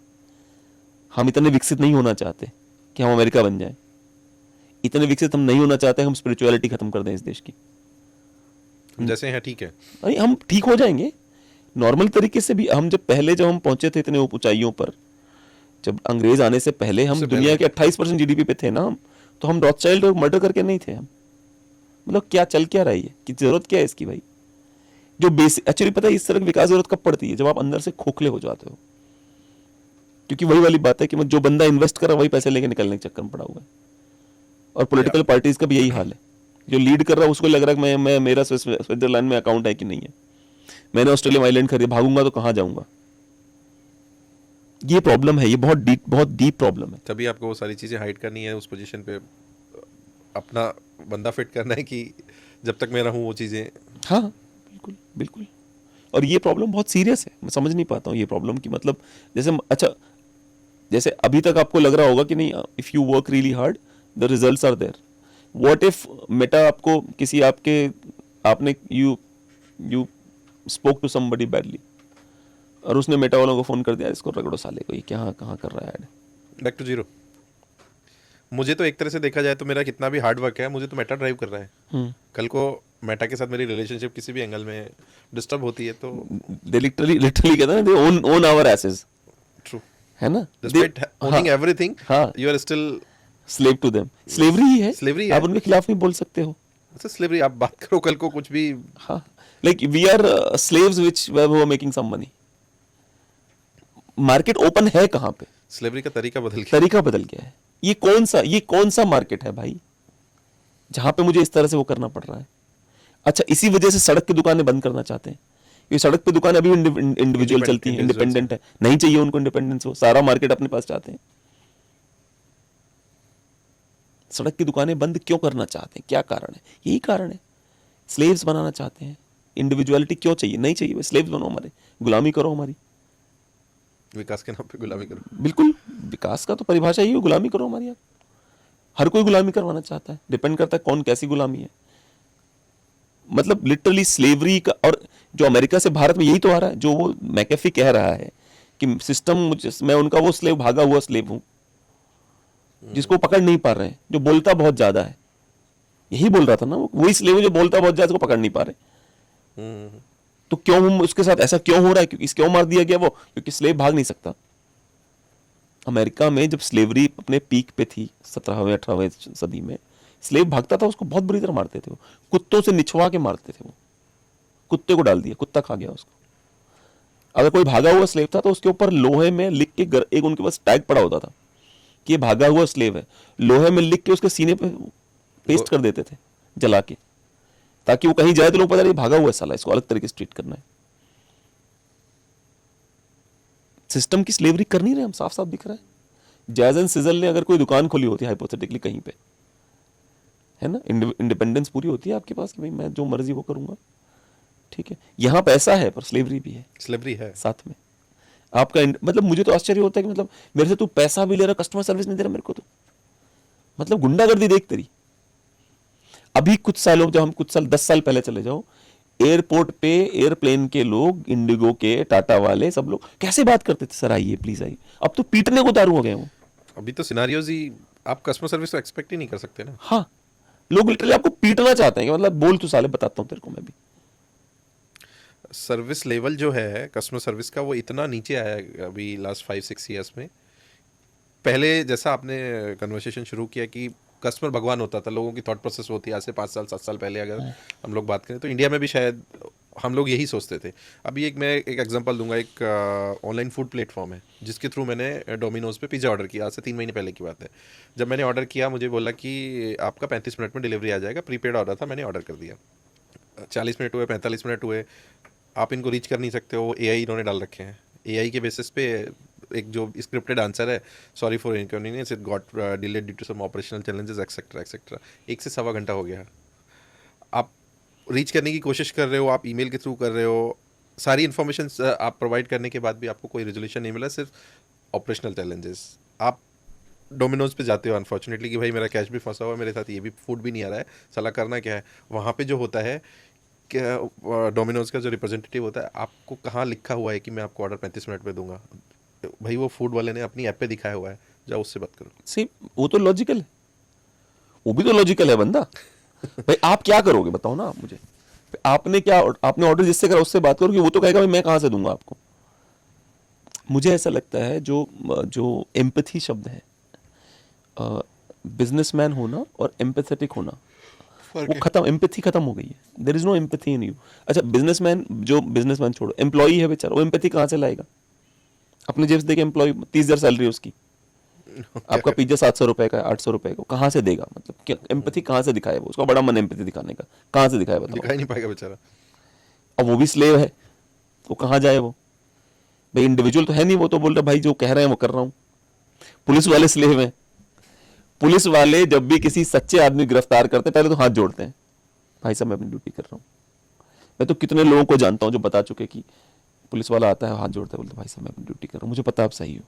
हम इतने विकसित नहीं होना चाहते कि हम अमेरिका बन जाएं। इतने विकसित हम नहीं होना चाहते हम स्पिरिचुअलिटी खत्म कर दें इस देश की। हम जैसे हैं ठीक है। अरे हम ठीक हो जाएंगे नॉर्मल तरीके से भी। हम जब हम पहुंचे थे इतने ऊंचाइयों पर, जब अंग्रेज आने से पहले हम दुनिया के 28% GDP पे थे ना हम, तो हम रॉथस्चाइल्ड और मर्डर करके नहीं थे हम। मतलब क्या चल क्या रही है कि जरूरत क्या है इसकी भाई। जो बेसिक एक्चुअली पता है इस तरह की विकास जरूरत कब पड़ती है, जब आप अंदर से खोखले हो जाते हो। क्योंकि वही वाली बात है कि जो बंदा इन्वेस्ट कर रहा है वही पैसे लेके निकलने के चक्कर में पड़ा हुआ है। और पॉलिटिकल पार्टीज का भी यही हाल है। जो लीड कर रहा है उसको लग रहा है कि मेरा स्विट्जरलैंड में अकाउंट है कि नहीं है, मैंने ऑस्ट्रेलिया में आइलैंड खरीदा, भागूंगा तो कहाँ जाऊंगा। ये प्रॉब्लम है, ये बहुत डीप प्रॉब्लम है। तभी आपको वो सारी चीजें हाइड करनी है, उस पोजीशन पे अपना बंदा फिट करना है कि जब तक मैं रहूं वो चीजें। हाँ बिल्कुल बिल्कुल। और ये प्रॉब्लम बहुत सीरियस है। मैं समझ नहीं पाता हूँ ये प्रॉब्लम की मतलब जैसे अभी तक आपको लग रहा होगा कि नहीं, if you work really hard the results are there. What if Meta आपको किसी आपने you spoke to somebody badly और उसने मेटा वालों को फोन कर दिया इसको रगड़ो साले को, ये कहाँ कर रहा है ऐड। Back to zero. मुझे तो एक तरह से देखा जाए तो मेरा कितना भी हार्ड वर्क है, मुझे तो मेटा ड्राइव कर रहा है। कल को मेटा के साथ मेरी रिलेशनशिप किसी भी एंगल में डिस्टर्ब होती है तो दे लिटरली कहते हैं ना, they own our asses. True है ना, डिस्पाइट ओनिंग एवरीथिंग हाँ, you are still slave to them. Slavery ही है, Slavery है। आप उनके खिलाफ नहीं बोल सकते हो। अच्छा स्लेवरी आप बात करो कल को कुछ भी। हाँ, like we are slaves which were making some money. Market open है कहाँ पे? स्लेवरी का तरीका बदल गया। तरीका बदल गया है। ये कौन सा मार्केट है भाई जहां पे मुझे इस तरह से वो करना पड़ रहा है? अच्छा, इसी वजह से सड़क की दुकानें बंद करना चाहते हैं। ये सड़क पे दुकानें अभी इंडिविजुअल चलती हैं, इंडिपेंडेंट है, नहीं चाहिए उनको इंडिपेंडेंस, हो सारा मार्केट अपने पास चाहते हैं। सड़क की दुकानें बंद क्यों करना चाहते हैं? क्या कारण है? यही कारण है, स्लेव्स बनाना चाहते हैं। इंडिविजुअलिटी क्यों चाहिए? नहीं चाहिए, स्लेव्स बनो हमारे, गुलामी करो हमारी। विकास के नाम पे गुलामी करो। बिल्कुल, विकास का तो परिभाषा ही है, गुलामी करो हमारी। आप हर कोई गुलामी करवाना चाहता है, डिपेंड करता है कौन कैसी गुलामी है। मतलब लिटरली स्लेवरी का। और जो अमेरिका से भारत में यही तो आ रहा है, जो वो मैकेफी कह रहा है कि सिस्टम, मैं उनका वो स्लेव, भागा हुआ स्लेव हूं जिसको पकड़ नहीं पा रहे हैं, जो बोलता बहुत ज्यादा है। यही बोल रहा था ना, वही स्लेव जो बोलता बहुत ज्यादा, इसको पकड़ नहीं पा रहे। तो क्यों हम उसके साथ ऐसा क्यों हो रहा है? क्योंकि क्यों मार दिया गया वो? क्योंकि स्लेव भाग नहीं सकता। अमेरिका में जब स्लेवरी अपने पीक पे थी 17वीं 18वीं सदी में, स्लेव भागता था उसको बहुत बुरी तरह मारते थे। वो कुत्तों से निछवा के मारते थे। वो कुत्ते को डाल दिया, कुत्ता खा गया उसको। अगर कोई भागा हुआ स्लेव था तो उसके ऊपर लोहे में लिख के एक उनके पास टैग पड़ा होता था कि ये भागा हुआ स्लेव है। लोहे में लिख के उसके सीने पे पेस्ट कर देते थे, जला के, ताकि वो कहीं जाए तो लोग पता नहीं भागा हुआ है साला, इसको अलग तरीके से ट्रीट करना है। सिस्टम की स्लेवरी कर नहीं रहे हम, साफ साफ दिख रहा है। जैज एंड सिजल ने अगर कोई दुकान खोली होती है हाइपोथेटिकली कहीं पे, है ना, इंडिपेंडेंस पूरी होती है आपके पास कि भाई मैं जो मर्जी वो करूंगा, ठीक है। यहाँ पैसा है पर स्लेवरी भी है स्लेवरी है। साथ में। आपका मतलब मुझे तो आश्चर्य होता है कि मतलब मेरे से तू पैसा भी ले रहा, कस्टमर सर्विस नहीं दे रहा मेरे को, तो मतलब गुंडागर्दी देख तेरी। अभी कुछ सालों, जब हम कुछ साल 10 साल पहले चले जाओ, एयरपोर्ट पे एयरप्लेन के लोग, इंडिगो के, टाटा वाले, सब लोग कैसे बात करते थे, सर आइए प्लीज आइए। अब तो पीटने को उतारू हो गए वो। अभी तो सिनारियोज ही, आप कस्टमर सर्विस तो एक्सपेक्ट ही नहीं कर सकते ना। हाँ, लोग लिटरली आपको पीटना चाहते हैं कि मतलब बोल तू साले, बताता हूँ तेरे को मैं भी। सर्विस लेवल जो है कस्टमर सर्विस का, वो इतना नीचे आया है अभी लास्ट 5-6 ईयर्स में। पहले जैसा आपने कन्वर्सेशन शुरू किया कि कस्टमर भगवान होता था, लोगों की थॉट प्रोसेस होती है, आज से 5 साल 7 साल पहले अगर हम लोग बात करें तो इंडिया में भी शायद हम लोग यही सोचते थे। अभी मैं एक एग्जांपल दूंगा, एक ऑनलाइन फूड प्लेटफॉर्म है जिसके थ्रू मैंने डोमिनोज पे पिज़्ज़ा ऑर्डर किया, आज से 3 महीने पहले की बात है। जब मैंने ऑर्डर किया, मुझे बोला कि आपका 35 मिनट में डिलीवरी आ जाएगा। प्रीपेड ऑर्डर था, मैंने ऑर्डर कर दिया। 40 मिनट हुए, 45 मिनट हुए, आप इनको रीच कर नहीं सकते हो। AI इन्होंने डाल रखे हैं, AI के बेसिस पे एक जो स्क्रिप्टेड आंसर है, sorry for inconvenience, it got delayed due to some operational challenges etcetera etcetera. 1 से सवा घंटा हो गया। आप रीच करने की कोशिश कर रहे हो, आप ईमेल के थ्रू कर रहे हो, सारी इन्फॉर्मेशन आप प्रोवाइड करने के बाद भी आपको कोई रेजोल्यूशन नहीं मिला, सिर्फ ऑपरेशनल चैलेंजेस। आप डोमिनोज पे जाते हो अनफॉर्चुनेटली कि भाई मेरा कैश भी फंसा हुआ है, मेरे साथ ये भी फूड भी नहीं आ रहा है, साला करना क्या है। वहाँ पे जो होता है कि डोमिनोज का जो रिप्रेजेंटेटिव होता है, आपको कहाँ लिखा हुआ है कि मैं आपको ऑर्डर 35 मिनट में दूंगा? भाई वो फूड वाले ने अपनी ऐप पे दिखाया हुआ है, जाओ उससे बात करो। सेम, वो तो लॉजिकल है, वो भी तो लॉजिकल है बंदा। भाई आप क्या करोगे बताओ ना आप मुझे। आपने ऑर्डर जिससे करा उससे बात करोगे, वो तो कहेगा भाई मैं कहां से दूंगा आपको। मुझे ऐसा लगता है जो एम्पैथी शब्द है, बिजनेसमैन होना और एम्पैथेटिक होना, वो खत्म, एम्पैथी खत्म हो गई है। There is no empathy in you. अच्छा, बिजनेसमैन छोड़ो, एम्प्लॉई है बेचारा, वो एम्पैथी कहां से लाएगा? अपने जेब से देखे, एम्प्लॉय 30,000 सैलरी उसकी, आपका पिज्जा 700 रुपए का है, 800 रुपए का, कहाँ से देगा? मतलब एम्पैथी कहाँ से दिखाए? वो उसका बड़ा मन एम्पैथी दिखाने का, कहाँ से दिखाए बताओ? दिखा ही नहीं पाएगा बेचारा। अब वो भी स्लेव है, वो कहाँ जाए? वो भाई इंडिविजुअल तो है नहीं, वो तो बोल रहा भाई जो कह रहे हैं वो कर रहा हूँ। पुलिस वाले स्लेव हैं। पुलिस वाले जब भी किसी सच्चे आदमी गिरफ्तार करते पहले तो हाथ जोड़ते हैं, भाई साहब मैं अपनी ड्यूटी कर रहा हूँ। मैं तो कितने लोगों को जानता हूँ जो बता चुके कि पुलिस वाला आता है, हाथ जोड़ता है, बोलते भाई साहब मैं अपनी ड्यूटी कर रहा हूँ, मुझे पता आप सही हो।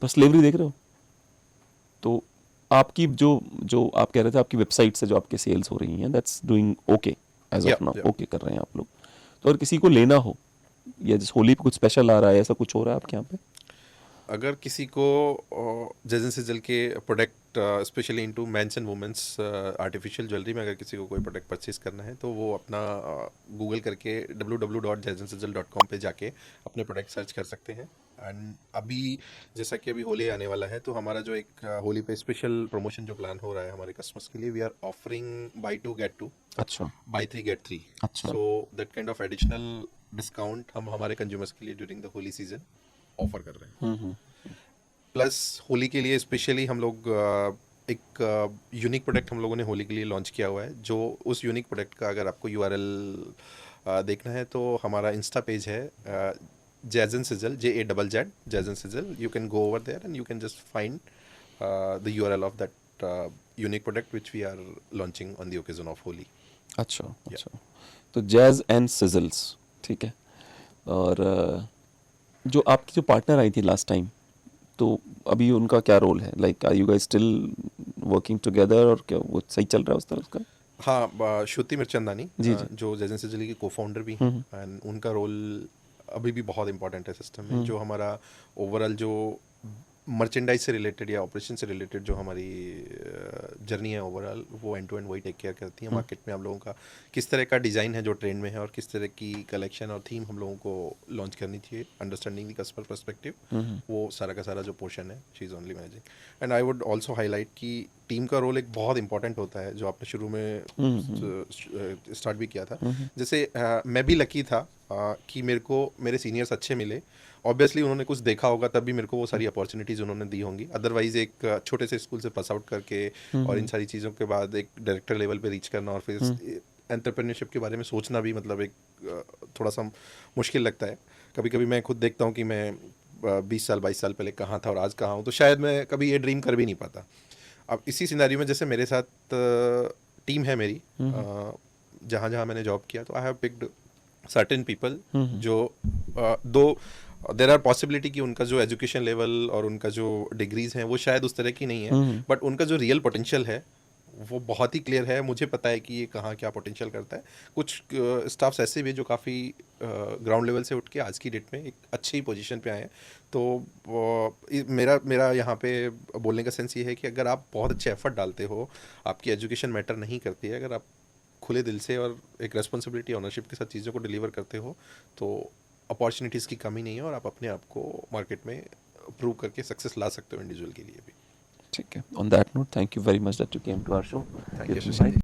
पर स्लेवरी देख रहे हो। तो आपकी जो आप कह रहे थे, आपकी वेबसाइट से जो आपके सेल्स हो रही हैं, that's doing okay as of now, okay कर रहे हैं आप लोग। तो अगर किसी को लेना हो, या जिस होली पे कुछ स्पेशल आ रहा है, ऐसा कुछ हो रहा है आपके यहाँ पे? अगर किसी को जैज एंड सिजल के product, specially into men's and women's artificial jewellery में अगर किसी को कोई प्रोडक्ट परचेज करना है, तो वो अपना गूगल करके www.jazandsizzle.com पे जाके अपने प्रोडक्ट सर्च कर सकते हैं। एंड अभी जैसा कि अभी होली आने वाला है, तो हमारा जो एक होली पे स्पेशल प्रमोशन जो प्लान हो रहा है हमारे कस्टमर्स के लिए, we are offering buy 2 get 2, अच्छा, buy 3 get 3। अच्छा। So that kind of additional discount हम हमारे कंज्यूमर्स के लिए during the Holi season offer कर रहे हैं। प्लस होली के लिए स्पेशली हम लोग एक यूनिक प्रोडक्ट हम लोगों ने होली के लिए लॉन्च किया हुआ है। जो उस यूनिक प्रोडक्ट का अगर आपको URL देखना है, तो हमारा इंस्टा पेज है Jazz and Sizzle, JAZZ, Jazz and Sizzle. You can go over there and you can just find the URL of that unique product which we are launching on the occasion of Holi. अच्छा, अच्छा। तो jazz and सिजल्स, ठीक है। और जो आपकी जो partner I थी लास्ट टाइम, तो अभी उनका क्या रोल है? Like are you guys still working together, और क्या वो सही चल रहा है उस तरफ का? हाँ, श्रुति मिर्चंदानी जी, जी। जो जैज एंड सिजल की को-फाउंडर भी हैं, एंड उनका रोल अभी भी बहुत इंपॉर्टेंट है सिस्टम में। जो हमारा ओवरऑल जो मर्चेंडाइज से रिलेटेड या ऑपरेशन से रिलेटेड जो हमारी जर्नी है ओवरऑल, वो एंड टू एंड वही टेक केयर करती है। मार्केट में हम लोगों का किस तरह का डिज़ाइन है जो ट्रेंड में है, और किस तरह की कलेक्शन और थीम हम लोगों को लॉन्च करनी चाहिए, अंडरस्टैंडिंग द कस्टमर पर्सपेक्टिव, वो सारा का सारा जो पोर्शन है, she is only managing. And I would also highlight कि टीम का रोल एक बहुत इंपॉर्टेंट होता है, जो आपने शुरू में स्टार्ट भी किया था। जैसे मैं भी लकी था कि मेरे को मेरे सीनियर्स अच्छे मिले, ऑब्वियसली उन्होंने कुछ देखा होगा, तभी मेरे को वो सारी अपॉर्चुनिटीज़ उन्होंने दी होंगी। अदरवाइज एक छोटे से स्कूल से पास आउट करके और इन सारी चीज़ों के बाद एक डायरेक्टर लेवल पे रीच करना और फिर एंटरप्रेन्योरशिप के बारे में सोचना भी मतलब एक थोड़ा सा मुश्किल लगता है। कभी कभी मैं खुद देखता हूँ कि मैं 20 साल 22 साल पहले कहाँ था और आज कहाँ हूँ, तो शायद मैं कभी ये ड्रीम कर भी नहीं पाता। अब इसी सिनेरियो में जैसे मेरे साथ टीम है मेरी, जहाँ जहाँ मैंने जॉब किया, तो I have picked certain people जो दो देर आर पॉसिबिलिटी कि उनका जो एजुकेशन लेवल और उनका जो डिग्रीज हैं वो शायद उस तरह की नहीं है, बट उनका जो रियल पोटेंशियल है वो बहुत ही क्लियर है। मुझे पता है कि ये कहाँ क्या पोटेंशियल करता है। कुछ स्टाफ्स ऐसे भी जो काफ़ी ग्राउंड लेवल से उठ के आज की डेट में एक अच्छी पोजीशन पे आए हैं। तो मेरा यहाँ पे बोलने का सेंस ये है कि अगर आप बहुत अच्छे एफर्ट डालते हो, आपकी एजुकेशन मैटर नहीं करती है, अगर आप खुले दिल से और एक रेस्पॉन्सिबिलिटी ऑनरशिप के साथ चीज़ों को डिलीवर करते हो, तो अपॉर्चुनिटीज़ की कमी नहीं है और आप अपने आप को मार्केट में प्रूव करके सक्सेस ला सकते हो इंडिविजुअल के लिए भी। ठीक है, on that note thank you very much that you came to our show. Thank you, Shashि.